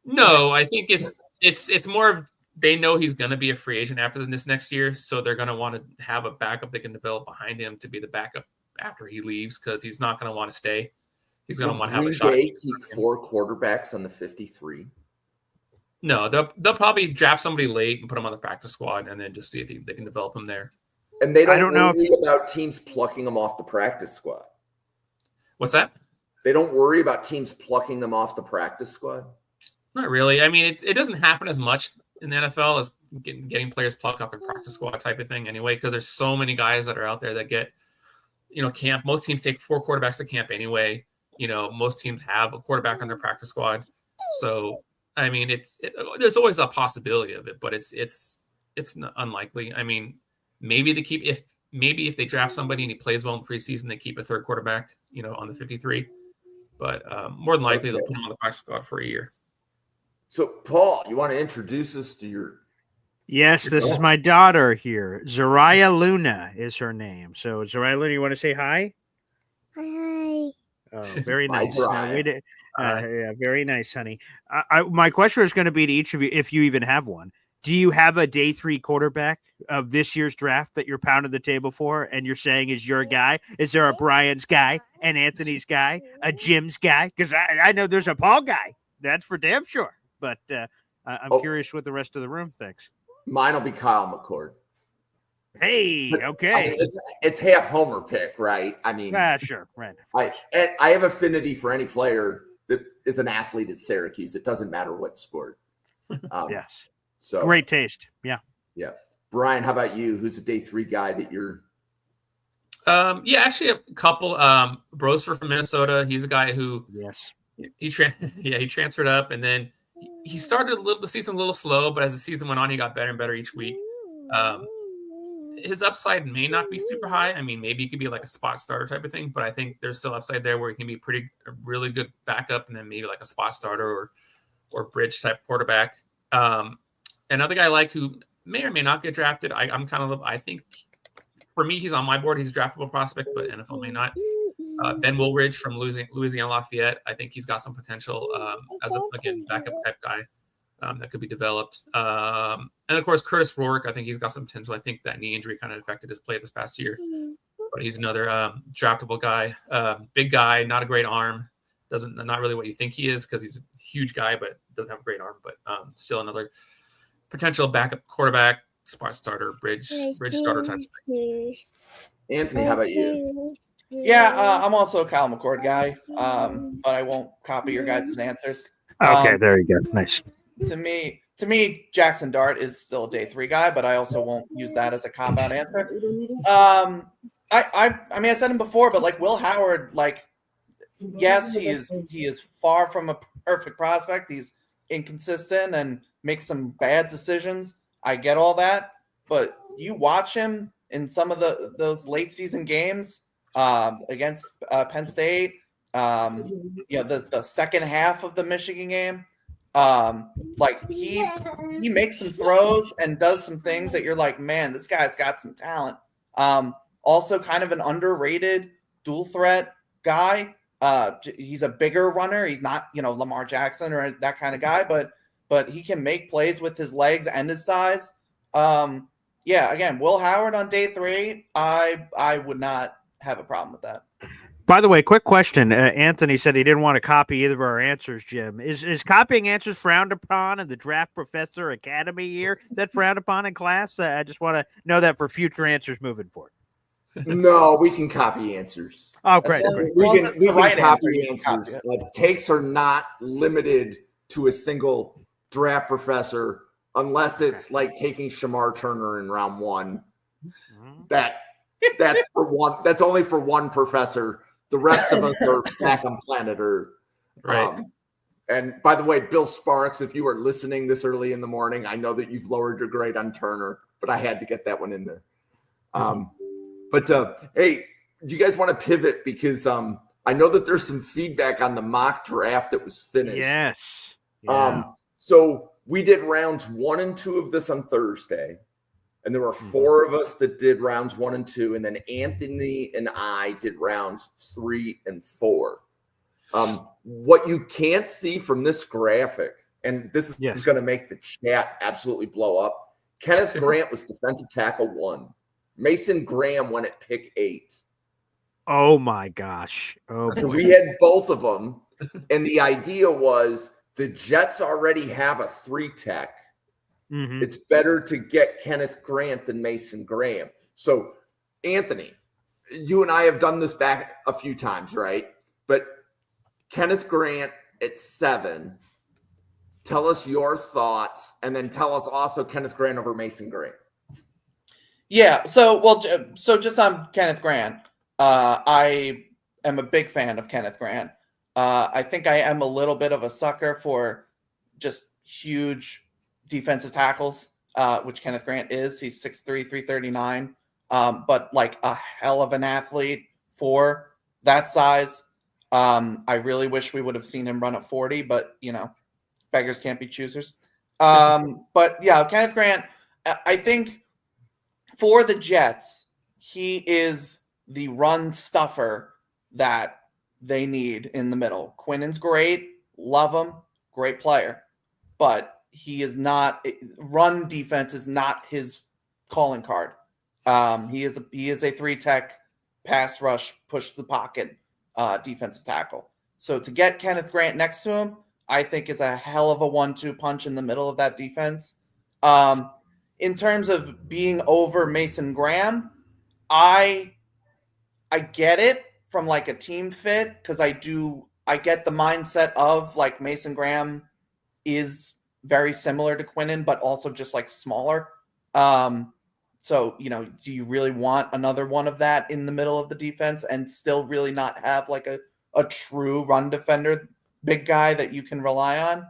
No, I think it's more of they know he's going to be a free agent after this next year, so they're going to want to have a backup they can develop behind him to be the backup after he leaves, because he's not going to want to stay. He's going to want to have a shot. Green Bay keep 4 quarterbacks on the 53. No, they'll probably draft somebody late and put him on the practice squad, and then just see if they can develop him there. And they don't worry about teams plucking them off the practice squad. What's that? They don't worry about teams plucking them off the practice squad? Not really. I mean, it doesn't happen as much in the NFL as getting players plucked off their practice squad type of thing anyway, because there's so many guys that are out there that get, camp. Most teams take 4 quarterbacks to camp anyway. Most teams have a quarterback on their practice squad. So, I mean, there's always a possibility of it, but it's unlikely. I mean, maybe they keep, maybe if they draft somebody and he plays well in preseason, they keep a third quarterback, on the 53. But more than likely, they'll put him on the practice squad for a year. So, Paul, you want to introduce us to your? Yes, this is my daughter here. Zariah Luna is her name. So, Zariah Luna, you want to say hi? Hi. Oh, very Hi, nice. Now, Zariah. yeah, very nice, honey. My question is going to be to each of you, if you even have one. Do you have a day 3 quarterback of this year's draft that you're pounding the table for and you're saying is your guy? Is there a Brian's guy, an Anthony's guy, a Jim's guy? Because I know there's a Paul guy. That's for damn sure. But I'm curious what the rest of the room thinks. Mine will be Kyle McCord. Hey, okay. It's half homer pick, right? I mean, Sure, right. I have affinity for any player that is an athlete at Syracuse. It doesn't matter what sport. Yes. So great taste. Yeah. Yeah. Brian, how about you? Who's a day 3 guy that you're? Yeah, actually a couple. Broser from Minnesota. He's a guy who he transferred up, and then he started the season a little slow, but as the season went on, he got better and better each week. His upside may not be super high. I mean, maybe he could be like a spot starter type of thing, but I think there's still upside there where he can be a really good backup, and then maybe like a spot starter or bridge type quarterback. Another guy I like who may or may not get drafted. I think for me, he's on my board. He's a draftable prospect, but NFL may not. Ben Woolridge from Louisiana Lafayette. I think he's got some potential as backup type guy that could be developed. And of course, Curtis Rourke. I think he's got some potential. I think that knee injury kind of affected his play this past year, but he's another draftable guy. Big guy, not a great arm. Not really what you think he is because he's a huge guy, but doesn't have a great arm. But still another potential backup quarterback, spot starter, bridge starter type. Anthony, how about you? Yeah, I'm also a Kyle McCord guy, but I won't copy your guys' answers. Okay, there you go. Nice. To me, Jackson Dart is still a day 3 guy, but I also won't use that as a cop-out answer. I mean, I said him before, but like Will Howard, like, yes, he is far from a perfect prospect. He's inconsistent and makes some bad decisions. I get all that, but you watch him in some of those late season games against Penn State. The second half of the Michigan game. Like he makes some throws and does some things that you're like, man, this guy's got some talent. Also kind of an underrated dual threat guy. He's a bigger runner. He's not, Lamar Jackson or that kind of guy, but he can make plays with his legs and his size. Again, Will Howard on day 3, I would not have a problem with that. By the way, quick question. Anthony said he didn't want to copy either of our answers, Jim. Is copying answers frowned upon in the Draft Professor Academy year? Is that frowned upon in class? I just want to know that for future answers moving forward. No, we can copy answers. Oh, great. We can copy answers. Takes are not limited to a single draft professor unless it's like taking Shamar Turner in round 1. That's for one. That's only for one professor. The rest of us are back on planet Earth. Right. And by the way, Bill Sparks, if you are listening this early in the morning, I know that you've lowered your grade on Turner, but I had to get that one in there. Hey, you guys want to pivot because I know that there's some feedback on the mock draft that was finished. Yes. Yeah. So we did rounds 1 and 2 of this on Thursday. And there were 4 of us that did rounds 1 and 2. And then Anthony and I did rounds 3 and 4. What you can't see from this graphic, and this is going to make the chat absolutely blow up. Kenneth Grant was defensive tackle 1. Mason Graham went at pick 8. Oh my gosh. So we had both of them. And the idea was the Jets already have a 3 tech. Mm-hmm. It's better to get Kenneth Grant than Mason Graham. So, Anthony, you and I have done this back a few times, right? But Kenneth Grant at 7. Tell us your thoughts, and then tell us also Kenneth Grant over Mason Graham. Yeah. So just on Kenneth Grant, I am a big fan of Kenneth Grant. I think I am a little bit of a sucker for just huge defensive tackles, which Kenneth Grant is. He's 6'3", 339. but like a hell of an athlete for that size. I really wish we would have seen him run at 40, but beggars can't be choosers. But yeah, Kenneth Grant, I think for the Jets, he is the run stuffer that they need in the middle. Quinnen's great, love him, great player, but he is not. Run defense is not his calling card. He is a 3-tech pass rush, push the pocket defensive tackle. So to get Kenneth Grant next to him, I think is a hell of a 1-2 punch in the middle of that defense. In terms of being over Mason Graham, I get it from like a team fit because I get the mindset of like Mason Graham is very similar to Quinnen, but also just like smaller. So, do you really want another one of that in the middle of the defense and still really not have like a true run defender, big guy that you can rely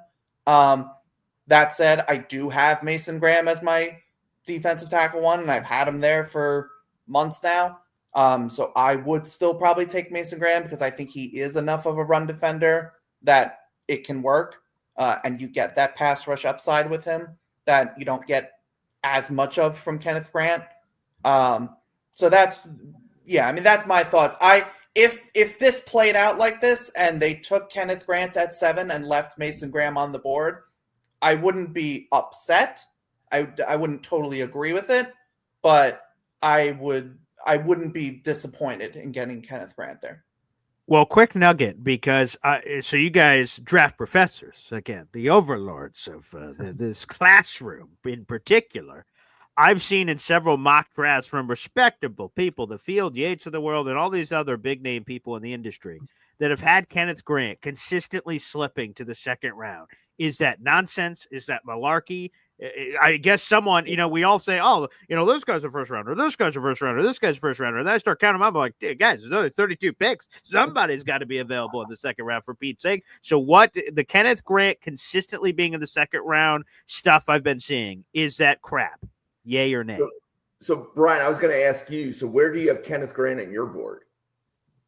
on? That said, I do have Mason Graham as my defensive tackle 1, and I've had him there for months now. So I would still probably take Mason Graham because I think he is enough of a run defender that it can work. And you get that pass rush upside with him that you don't get as much of from Kenneth Grant. So that's my thoughts. If this played out like this and they took Kenneth Grant at 7 and left Mason Graham on the board, I wouldn't be upset. I wouldn't totally agree with it, but I wouldn't be disappointed in getting Kenneth Grant there. Well, quick nugget, because so you guys draft professors, again, the overlords of this classroom in particular. I've seen in several mock drafts from respectable people, the Field Yates of the world and all these other big name people in the industry that have had Kenneth Grant consistently slipping to the second round. Is that nonsense? Is that malarkey? I guess someone, we all say, oh, this guy's a first rounder, this guy's a first rounder, this guy's a first rounder. And then I start counting them up. I'm like, guys, there's only 32 picks. Somebody's got to be available in the second round for Pete's sake. So what the Kenneth Grant consistently being in the second round stuff I've been seeing, is that crap? Yay or nay? So Brian, I was going to ask you, so where do you have Kenneth Grant in your board?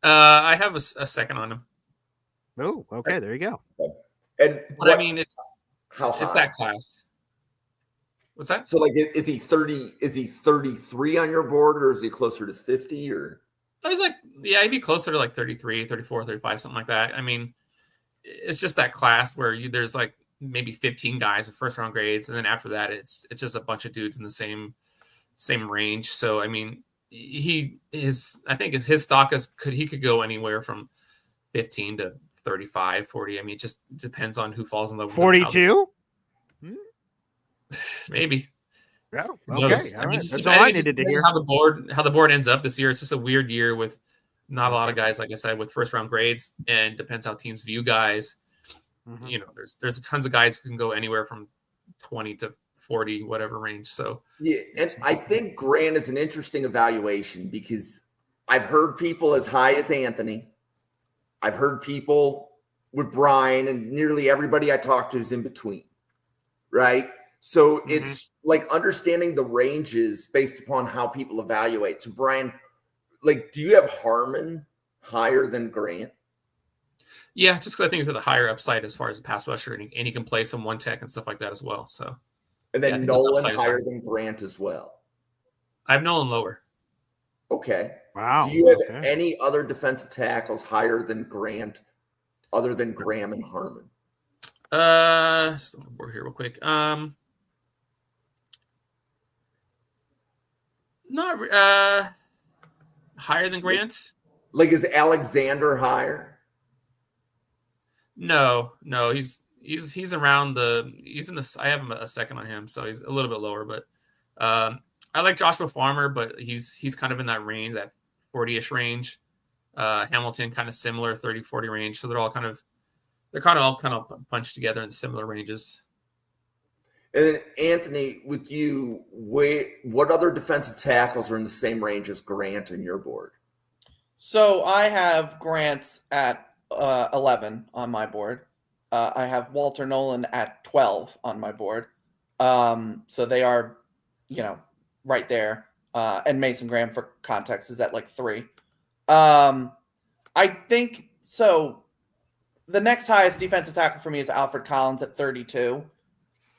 I have a second on him. Oh, okay. There you go. But I mean, it's how high? It's that class. What's that? So, like, is he 30? Is he 33 on your board, or is he closer to 50? Or he's like, yeah, he'd be closer to like 33, 34, 35, something like that. I mean, it's just that class where there's like maybe 15 guys with first round grades, and then after that, it's just a bunch of dudes in the same range. So, I mean, I think his stock he could go anywhere from 15 to 35, 40. I mean, it just depends on who falls in love with 42. Maybe. Yeah. Okay. All right. That's all I needed to hear. How the board ends up this year. It's just a weird year with not a lot of guys, like I said, with first round grades, and depends how teams view guys. Mm-hmm. There's tons of guys who can go anywhere from 20 to 40, whatever range. So yeah, and I think Grant is an interesting evaluation because I've heard people as high as Anthony. I've heard people with Brian, and nearly everybody I talk to is in between, right? So it's like understanding the ranges based upon how people evaluate. So Brian, like, do you have Harmon higher than Grant? Yeah, just because I think he's at the higher upside as far as a pass rusher, and he can play some 1-tech and stuff like that as well. So, and then Nolan higher than Grant as well. I have Nolan lower. Okay. Wow. Do you have any other defensive tackles higher than Grant, other than Graham and Harmon? Just on the board here real quick. Not higher than Grant. Like, is Alexander higher? No, he's around he's in the. I have him a second on him, so he's a little bit lower. But I like Joshua Farmer, but he's kind of in that range, that 40-ish range. Hamilton kind of similar, 30-40 range. So they're all kind of bunched together in similar ranges. And then Anthony, with you, what other defensive tackles are in the same range as Grant in your board? So I have Grant at 11 on my board. I have Walter Nolan at 12 on my board. So they are, right there. and Mason Graham, for context, is at like 3. I think so. The next highest defensive tackle for me is Alfred Collins at 32.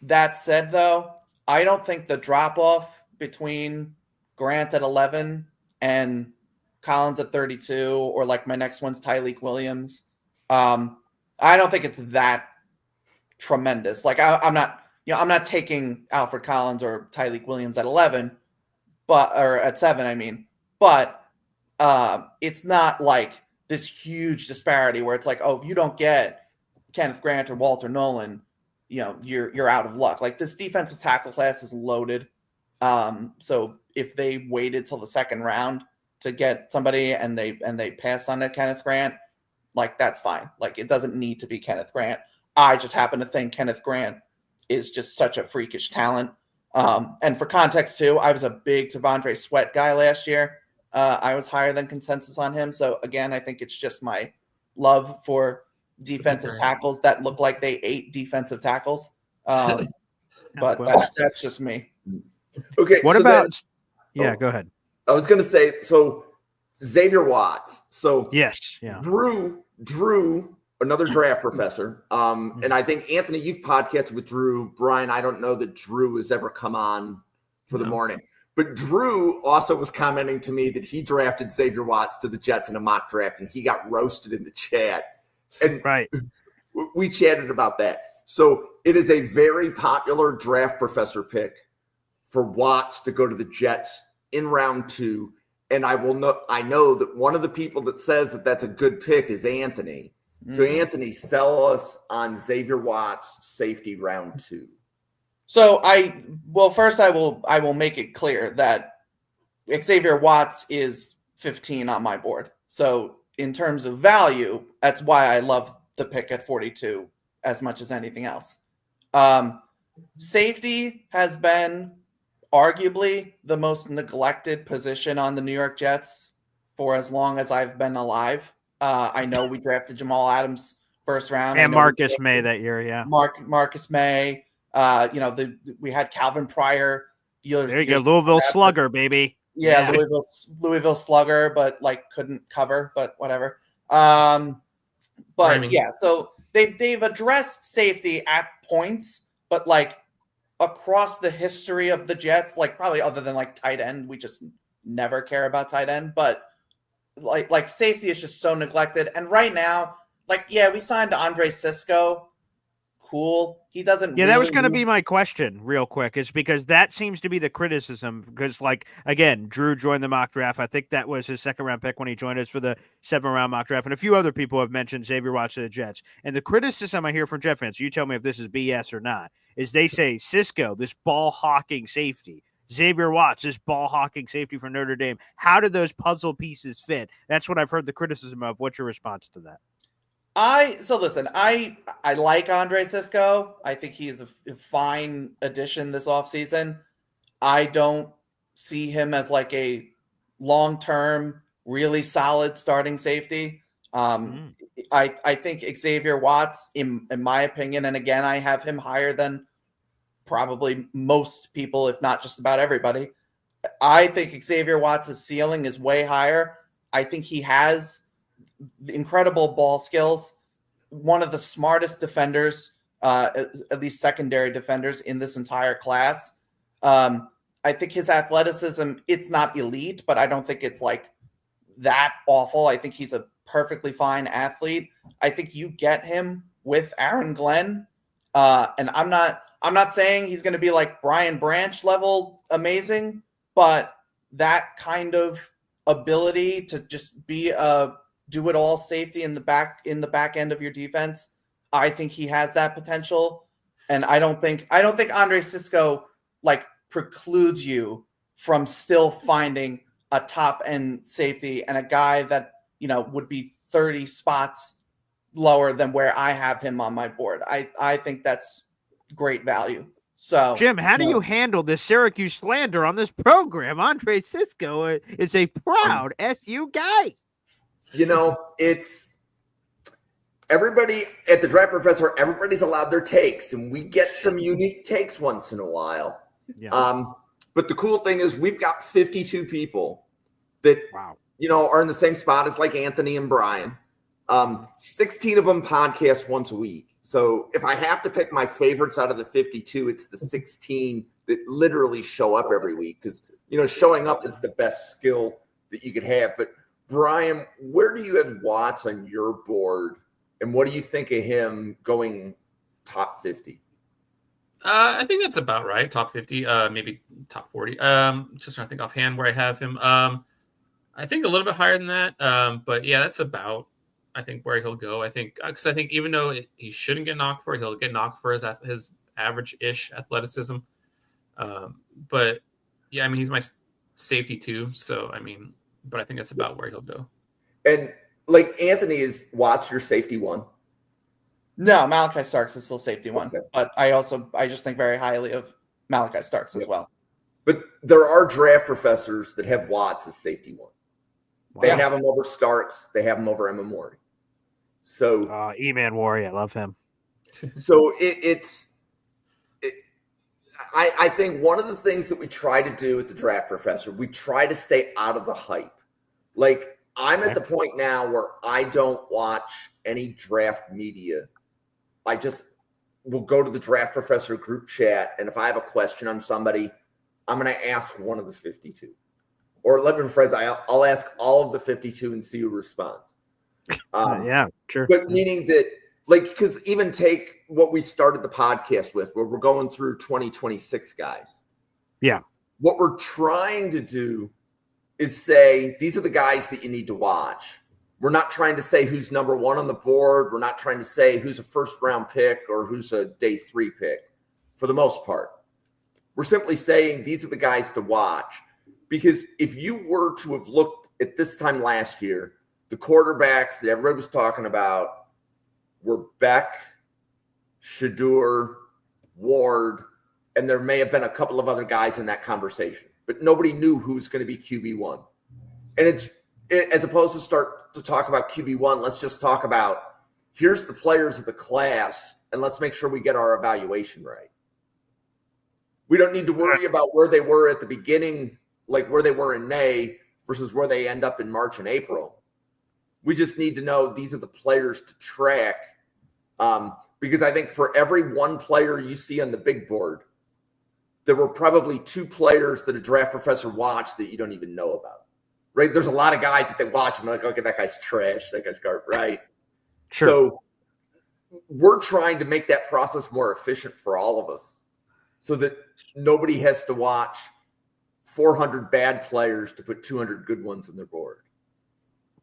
That said, though, I don't think the drop-off between Grant at 11 and Collins at 32, or like my next one's Tyleik Williams, I don't think it's that tremendous. Like I'm not taking Alfred Collins or Tyleik Williams at 11, or at 7, I mean. But it's not like this huge disparity where it's like, oh, if you don't get Kenneth Grant or Walter Nolan, you're out of luck. Like, this defensive tackle class is loaded. So if they waited till the second round to get somebody and they passed on to Kenneth Grant, like, that's fine. Like, it doesn't need to be Kenneth Grant. I just happen to think Kenneth Grant is just such a freakish talent. And for context too, I was a big T'Vondre Sweat guy last year. I was higher than consensus on him. So again, I think it's just my love for defensive tackles that look like they ate defensive tackles. But that's just me. Okay. What about? Yeah, go ahead. I was going to say, so Xavier Watts. So yes, yeah. Drew, another draft professor. And I think, Anthony, you've podcasted with Drew. Brian, I don't know that Drew has ever come on for the morning. But Drew also was commenting to me that he drafted Xavier Watts to the Jets in a mock draft, and he got roasted in the chat. And we chatted about that. So it is a very popular draft professor pick for Watts to go to the Jets in round 2. And I know that one of the people that says that that's a good pick is Anthony. So Anthony, sell us on Xavier Watts, safety, round 2. So first I will make it clear that Xavier Watts is 15 on my board. So in terms of value, that's why I love the pick at 42 as much as anything else. Safety has been arguably the most neglected position on the New York Jets for as long as I've been alive. I know we drafted Jamal Adams first round. And Marcus May that year, yeah. Marcus May. We had Calvin Pryor. There you go, Louisville Slugger, baby. Yeah, Louisville Slugger, but like couldn't cover, but whatever. But yeah, so they've addressed safety at points, but like across the history of the Jets, like probably other than like tight end, we just never care about tight end. But like safety is just so neglected. And right now, like, yeah, we signed Andre Sisco. Cool. He doesn't. Yeah, that was going to be my question real quick, is because that seems to be the criticism, because, like, again, Drew joined the mock draft. I think that was his second round pick when he joined us for the 7th round mock draft. And a few other people have mentioned Xavier Watts to the Jets. And the criticism I hear from Jet fans, you tell me if this is BS or not, is they say Sisco, this ball hawking safety, Xavier Watts, this ball hawking safety for Notre Dame. How do those puzzle pieces fit? That's what I've heard the criticism of. What's your response to that? I like Andre Sisco. I think he's a fine addition this offseason. I don't see him as like a long-term, really solid starting safety. I think Xavier Watts, in my opinion, and again, I have him higher than probably most people, if not just about everybody. I think Xavier Watts' ceiling is way higher. I think he has incredible ball skills, one of the smartest defenders, at least secondary defenders in this entire class. I think his athleticism, it's not elite, but I don't think it's like that awful. I think he's a perfectly fine athlete. I think you get him with Aaron Glenn, and I'm not saying he's going to be like Brian Branch level amazing, but that kind of ability to just be a do-it-all safety in the back end of your defense, I think he has that potential. And I don't think Andre Sisco like precludes you from still finding a top end safety and a guy that, would be 30 spots lower than where I have him on my board. I think that's great value. So, Jim, how do you handle this Syracuse slander on this program? Andre Sisco is a proud SU guy. It's everybody at the Draft Professor, everybody's allowed their takes, and we get some unique takes once in a while. Yeah. But the cool thing is we've got 52 people that, Wow. are in the same spot as like Anthony and Brian. 16 of them podcast once a week. So if I have to pick my favorites out of the 52, it's the 16 that literally show up every week because, showing up is the best skill that you could have. But Brian, where do you have Watts on your board? And what do you think of him going top 50? I think that's about right. Top 50, maybe top 40. Just trying to think offhand where I have him. I think a little bit higher than that. But yeah, that's about, I think, where he'll go. I think, because I think even though he shouldn't get knocked for it, he'll get knocked for his average-ish athleticism. But yeah, I mean, he's my safety too. So, I mean, but I think that's about where he'll go. And like Anthony, is Watts your safety one? No, Malachi Starks is still safety one. Okay. But I just think very highly of Malachi Starks as well. But there are draft professors that have Watts as safety one. Wow. They have him over Starks. They have him over Emma Mori. So, E-Man Warrior, I love him. so I think one of the things that we try to do at the Draft Professor, we try to stay out of the hype. Like, I'm at the point now where I don't watch any draft media. I just will go to the Draft Professor group chat, and if I have a question on somebody, I'm going to ask one of the 52. Or let me rephrase, I'll ask all of the 52 and see who responds. Yeah, sure. But meaning that, like, because even take what we started the podcast with, where we're going through 2026 guys. Yeah. What we're trying to do is say, these are the guys that you need to watch. We're not trying to say who's number one on the board. We're not trying to say who's a first round pick or who's a day 3 pick for the most part. We're simply saying these are the guys to watch. Because if you were to have looked at this time last year, the quarterbacks that everybody was talking about were Beck, Shadur, Ward, and there may have been a couple of other guys in that conversation, but nobody knew who was going to be QB1. And it's, as opposed to start to talk about QB1, let's just talk about here's the players of the class, and let's make sure we get our evaluation right. We don't need to worry about where they were at the beginning, like where they were in May versus where they end up in March and April. We just need to know these are the players to track. Because I think for every one player you see on the big board, there were probably 2 players that a draft professor watched that you don't even know about, right? There's a lot of guys that they watch and they're like, okay, that guy's trash. That guy's garbage, right? Sure. So we're trying to make that process more efficient for all of us so that nobody has to watch 400 bad players to put 200 good ones on their board.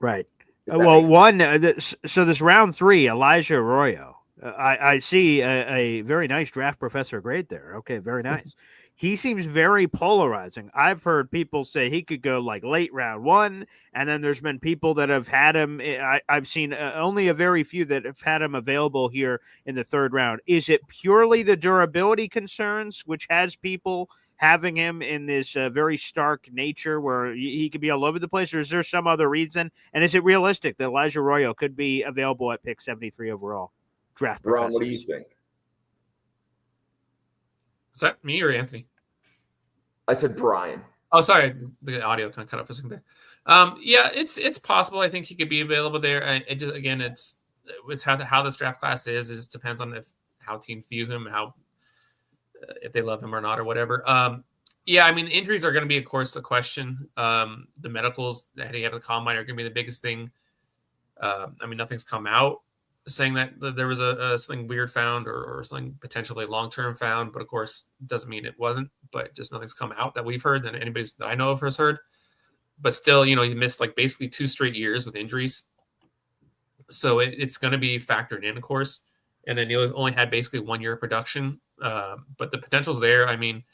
Right. If that Well, makes sense. so this round 3, Elijah Arroyo, I see a very nice draft professor grade there. Okay, very nice. He seems very polarizing. I've heard people say he could go like late round 1, and then there's been people that have had him. I've seen only a very few that have had him available here in the 3rd round. Is it purely the durability concerns, which has people having him in this very stark nature where he could be all over the place, or is there some other reason? And is it realistic that Elijah Arroyo could be available at pick 73 overall? Draft Ron, what do professors. you think? Is that me or Anthony? I said Brian. Oh, sorry, the audio kind of cut off for a second there. Yeah, it's possible. I think he could be available there. It just, again, it's how this draft class is. It just depends on how teams view him, if they love him or not, or whatever. Yeah, I mean, injuries are going to be, of course, the question. The medicals that he had at the combine are going to be the biggest thing. I mean, nothing's come out saying that there was something weird found or something potentially long-term found, but of course, doesn't mean it wasn't. But just nothing's come out that we've heard, that anybody that I know of has heard. But still, he missed like basically 2 straight years with injuries, so it's going to be factored in, of course. And then he only had basically 1 year of production. But the potential's there. I mean,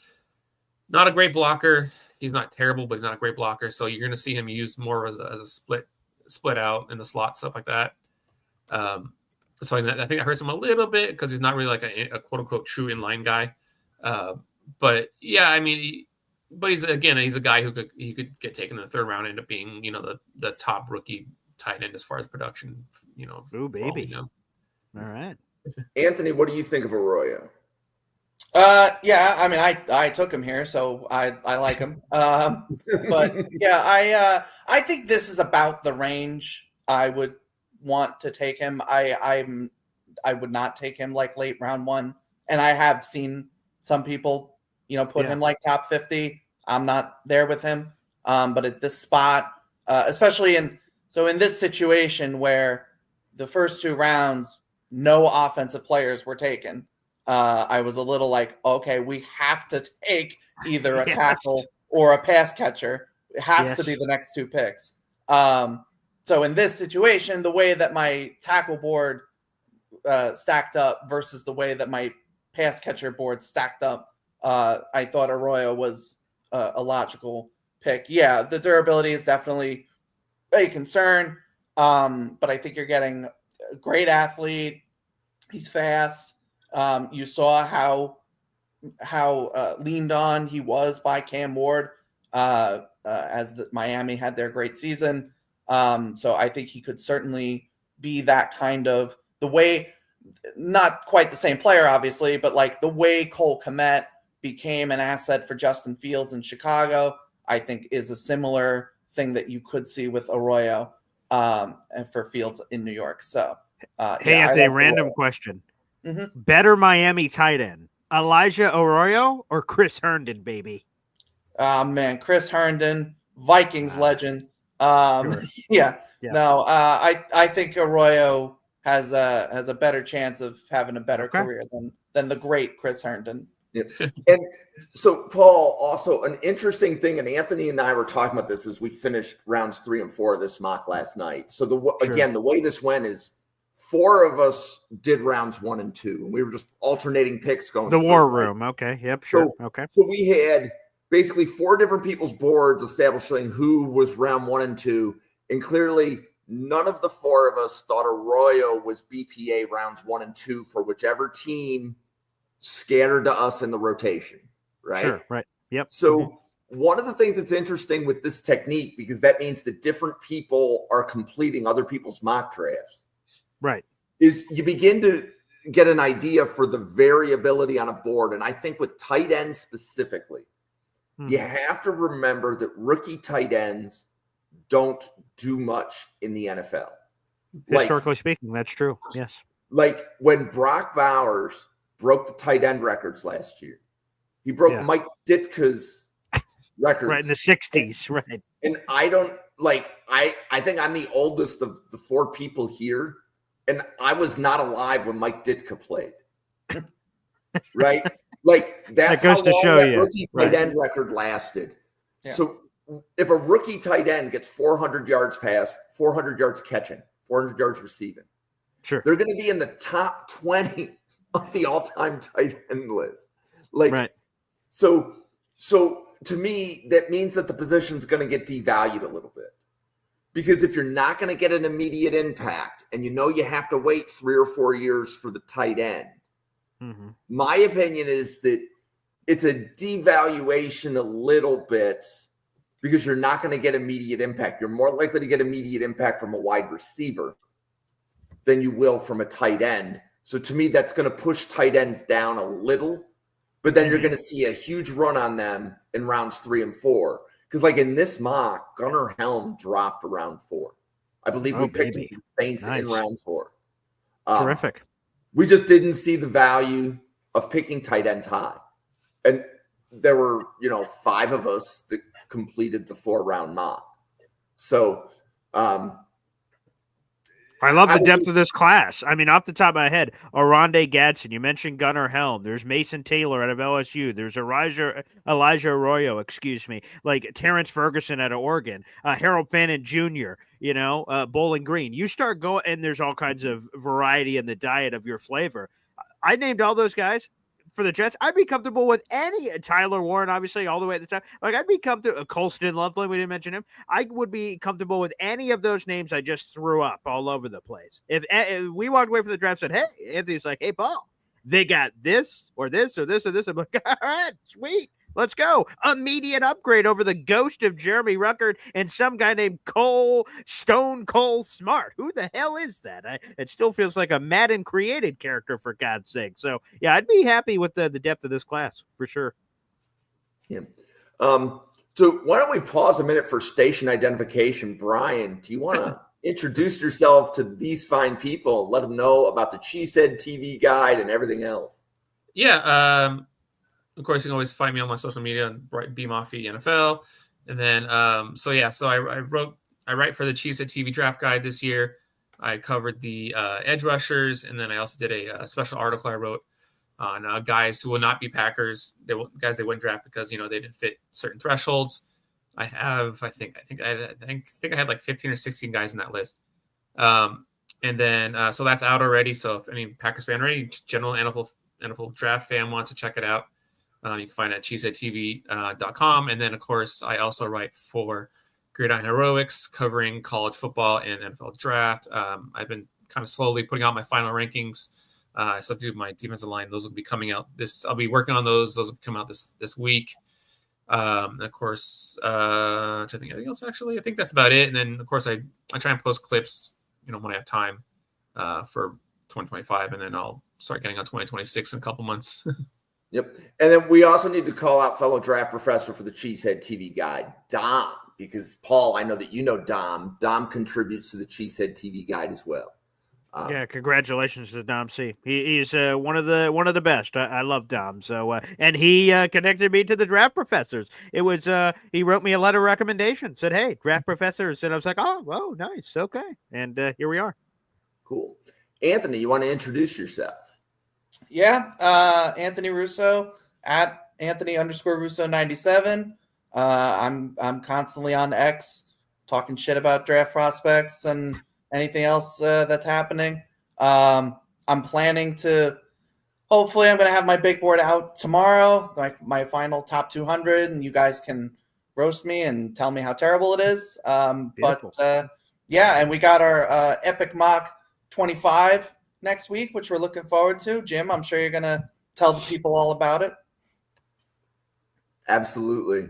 not a great blocker. He's not terrible, but he's not a great blocker. So you're going to see him used more as a split out in the slot, stuff like that. So I think that hurts him a little bit because he's not really like a quote unquote true inline guy. But yeah, I mean, but he's a guy who could get taken in the 3rd round, end up being, the top rookie tight end as far as production, Ooh, baby. All right. Anthony, what do you think of Arroyo? Yeah, I mean, I took him here, so I like him. But yeah, I think this is about the range I would want to take him. I would not take him like late round one, and I have seen some people, put him like top 50. I'm not there with him, but at this spot, especially in this situation where the first two rounds, no offensive players were taken. I was a little like, okay, we have to take either a tackle or a pass catcher. It has to be the next two picks. So in this situation, the way that my tackle board stacked up versus the way that my pass catcher board stacked up, I thought Arroyo was a logical pick. Yeah, the durability is definitely a concern, but I think you're getting a great athlete. He's fast. You saw how leaned on he was by Cam Ward as Miami had their great season. So I think he could certainly be that kind of the way, not quite the same player, obviously, but like the way Cole Kmet became an asset for Justin Fields in Chicago, I think is a similar thing that you could see with Arroyo and for Fields in New York. So, hey, Anthony, random question. Mm-hmm. Better Miami tight end, Elijah Arroyo or Chris Herndon, baby? Man, Chris Herndon, Vikings legend. Sure. Yeah. No, I think Arroyo has a better chance of having a better career than the great Chris Herndon. Yep. And so, Paul, also an interesting thing, and Anthony and I were talking about this as we finished rounds 3 and 4 of this mock last night. So again, the way this went is 4 of us did rounds 1 and 2, and we were just alternating picks going. The war room. Okay. Yep. Sure. Okay. So we had basically 4 different people's boards establishing who was round 1 and 2, and clearly none of the 4 of us thought Arroyo was BPA rounds 1 and 2 for whichever team scattered to us in the rotation, right? Sure, right. Yep. So one of the things that's interesting with this technique, because that means that different people are completing other people's mock drafts, right, is you begin to get an idea for the variability on a board. And I think with tight ends specifically, you have to remember that rookie tight ends don't do much in the NFL. Historically speaking, that's true. Yes. Like when Brock Bowers broke the tight end records last year, he broke Mike Ditka's records. Right in the 60s, right. And I don't I think I'm the oldest of the 4 people here, and I was not alive when Mike Ditka played. Right? Like that's how long that rookie tight end record lasted. Yeah. So if a rookie tight end gets 400 yards pass, 400 yards catching, 400 yards receiving, sure, they're going to be in the top 20 of the all-time tight end list. So to me, that means that the position's going to get devalued a little bit. Because if you're not going to get an immediate impact and you have to wait 3 or 4 years for the tight end, my opinion is that it's a devaluation a little bit because you're not going to get immediate impact. You're more likely to get immediate impact from a wide receiver than you will from a tight end. So to me, that's going to push tight ends down a little, but then you're going to see a huge run on them in rounds 3 and 4. Because like in this mock, Gunnar Helm dropped around 4. I believe we picked him from Saints in round 4. Terrific. We just didn't see the value of picking tight ends high. And there were, 5 of us that completed the 4-round mock. So I love the depth of this class. I mean, off the top of my head, Oronde Gadsden, you mentioned Gunnar Helm. There's Mason Taylor out of LSU. There's Elijah Arroyo, like Terrence Ferguson out of Oregon, Harold Fannin Jr., Bowling Green. You start going, and there's all kinds of variety in the diet of your flavor. I named all those guys for the Jets. I'd be comfortable with any Tyler Warren, obviously, all the way at the top. Like, I'd be comfortable. Colston Loveland, we didn't mention him. I would be comfortable with any of those names I just threw up all over the place. If we walked away from the draft and said, hey, Anthony's like, hey, Paul, they got this or this or this or this. I'm like, all right, sweet. Let's go. Immediate upgrade over the ghost of Jeremy Ruckert and some guy named Stone Cold Smart. Who the hell is that? It still feels like a Madden created character, for God's sake. So, yeah, I'd be happy with the depth of this class for sure. Yeah. So why don't we pause a minute for station identification? Brian, do you want to introduce yourself to these fine people? Let them know about the Cheesehead TV guide and everything else. Yeah. Of course, you can always find me on my social media on BMoffy NFL. And then, so I write for the Cheesehead TV draft guide this year. I covered the edge rushers, and then I also did a special article I wrote on guys who will not be Packers. Guys they wouldn't draft because they didn't fit certain thresholds. I think I had like 15 or 16 guys in that list. And then so that's out already. So if any Packers fan or any general NFL draft fan wants to check it out, you can find it at cheeseheadtv.com. And then of course I also write for Gridiron Heroics, covering college football and NFL draft. I've been kind of slowly putting out my final rankings. I still do my defensive line. Those will be coming out I'll be working on those. Those will come out this week. And of course, I think anything else actually. I think that's about it. And then of course I try and post clips, when I have time, for 2025, and then I'll start getting on 2026 in a couple months. Yep. And then we also need to call out fellow draft professor for the Cheesehead TV guide, Dom, because Paul, I know that you know Dom. Dom contributes to the Cheesehead TV guide as well. Yeah, congratulations to Dom C. He's one of the best. I love Dom. So and he connected me to the draft professors. It was he wrote me a letter of recommendation. Said, "Hey, draft professors," and I was like, "Oh, nice, okay." And here we are. Cool. Anthony, you want to introduce yourself? Yeah, Anthony Russo at Anthony_Russo97. I'm constantly on X talking shit about draft prospects and anything else that's happening. I'm planning to, hopefully I'm going to have my big board out tomorrow, my final top 200, and you guys can roast me and tell me how terrible it is. Yeah, and we got our Epic Mock 25 next week, which we're looking forward to. Jim, I'm sure you're going to tell the people all about it. Absolutely.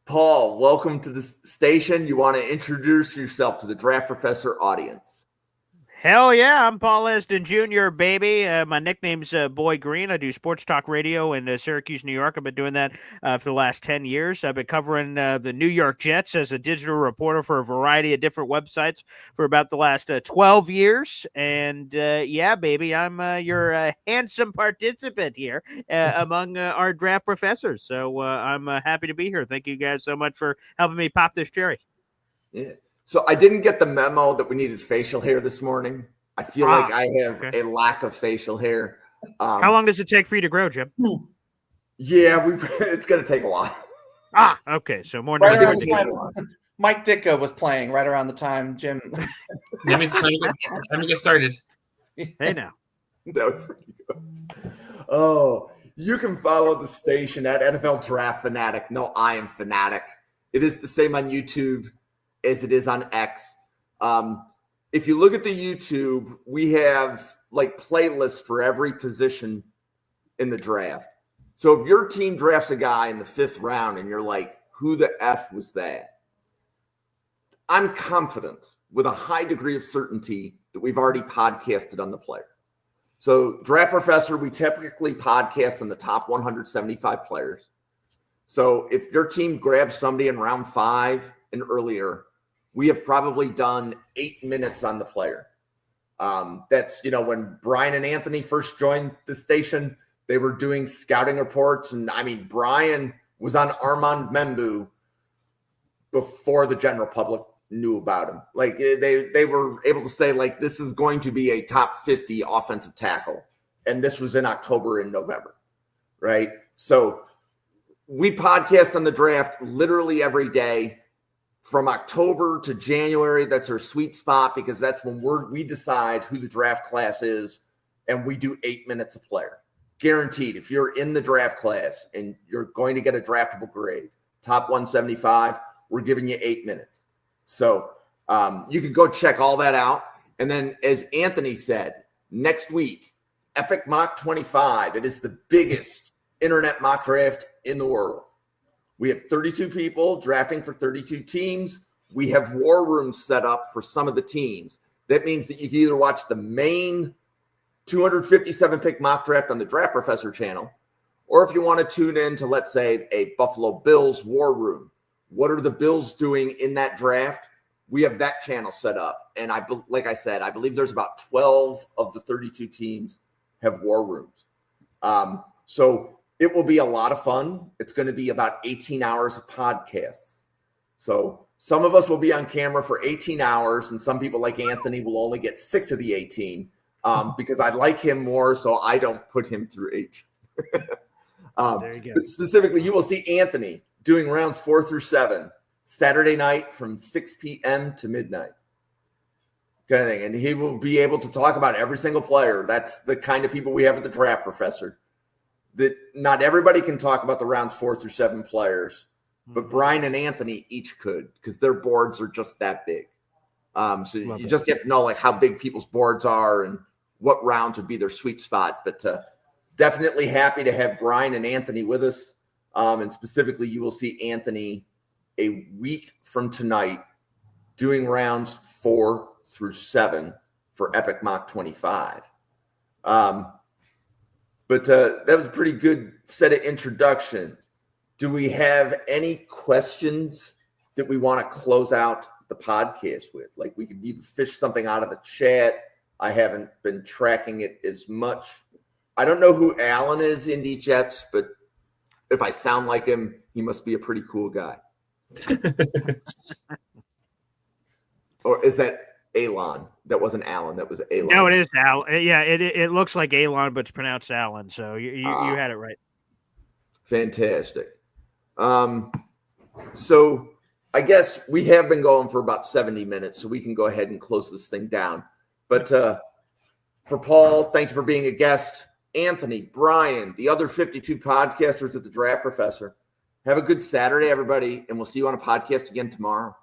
Paul, welcome to the station. You want to introduce yourself to the draft professor audience? Hell yeah, I'm Paul Esden Jr., baby. My nickname's Boy Green. I do sports talk radio in Syracuse, New York. I've been doing that for the last 10 years. I've been covering the New York Jets as a digital reporter for a variety of different websites for about the last 12 years. And yeah, baby, I'm your handsome participant here among our draft professors. So I'm happy to be here. Thank you guys so much for helping me pop this cherry. Yeah. So I didn't get the memo that we needed facial hair this morning. I feel like I have a lack of facial hair. How long does it take for you to grow, Jim? Yeah, it's going to take a while. Okay. So more right around the time Mike Ditka was playing right around the time Jim. That means time to get started. Hey now. That was pretty good. Oh, you can follow the station at NFL Draft Fanatic. No, I am Fanatic. It is the same on YouTube as it is on X. If you look at the YouTube, we have like playlists for every position in the draft. So if your team drafts a guy in the 5th round and you're like, who the F was that? I'm confident with a high degree of certainty that we've already podcasted on the player. So Draft Professor, we typically podcast on the top 175 players. So if your team grabs somebody in round 5 and earlier, we have probably done 8 minutes on the player. That's, when Brian and Anthony first joined the station, they were doing scouting reports. And I mean, Brian was on Armand Membu before the general public knew about him. Like they were able to say, like, this is going to be a top 50 offensive tackle. And this was in October and November, right? So we podcast on the draft literally every day. From October to January, that's our sweet spot because that's when we decide who the draft class is, and we do 8 minutes a player. Guaranteed, if you're in the draft class and you're going to get a draftable grade, top 175, we're giving you 8 minutes. So you can go check all that out. And then, as Anthony said, next week, Epic Mock 25. It is the biggest internet mock draft in the world. We have 32 people drafting for 32 teams. We have war rooms set up for some of the teams. That means that you can either watch the main 257 pick mock draft on the Draft Professor channel, or if you want to tune in to, let's say, a Buffalo Bills war room. What are the Bills doing in that draft? We have that channel set up. And like I said, I believe there's about 12 of the 32 teams have war rooms. So it will be a lot of fun. It's going to be about 18 hours of podcasts. So some of us will be on camera for 18 hours, and some people like Anthony will only get 6 of the 18 because I like him more, so I don't put him through 8. There you go. But specifically, you will see Anthony doing rounds 4 through 7 Saturday night from 6 p.m. to midnight, kind of thing. And he will be able to talk about every single player. That's the kind of people we have at the Draft Professor. That not everybody can talk about the rounds 4 through 7 players, but Brian and Anthony each could, because their boards are just that big. So you just have to know like how big people's boards are and what rounds would be their sweet spot. But definitely happy to have Brian and Anthony with us. And specifically, you will see Anthony a week from tonight doing rounds 4 through 7 for Epic Mock 25. But that was a pretty good set of introductions. Do we have any questions that we want to close out the podcast with? Like we could either fish something out of the chat. I haven't been tracking it as much. I don't know who Alan is, Indy Jets, but if I sound like him, he must be a pretty cool guy. Or is that Alon? That wasn't Alan. That was Alon. No, it is Alan. Yeah, it looks like Alon, but it's pronounced Alan. So you had it right. Fantastic. So I guess we have been going for about 70 minutes, so we can go ahead and close this thing down. But for Paul, thank you for being a guest. Anthony, Brian, the other 52 podcasters at the Draft Professor. Have a good Saturday, everybody, and we'll see you on a podcast again tomorrow.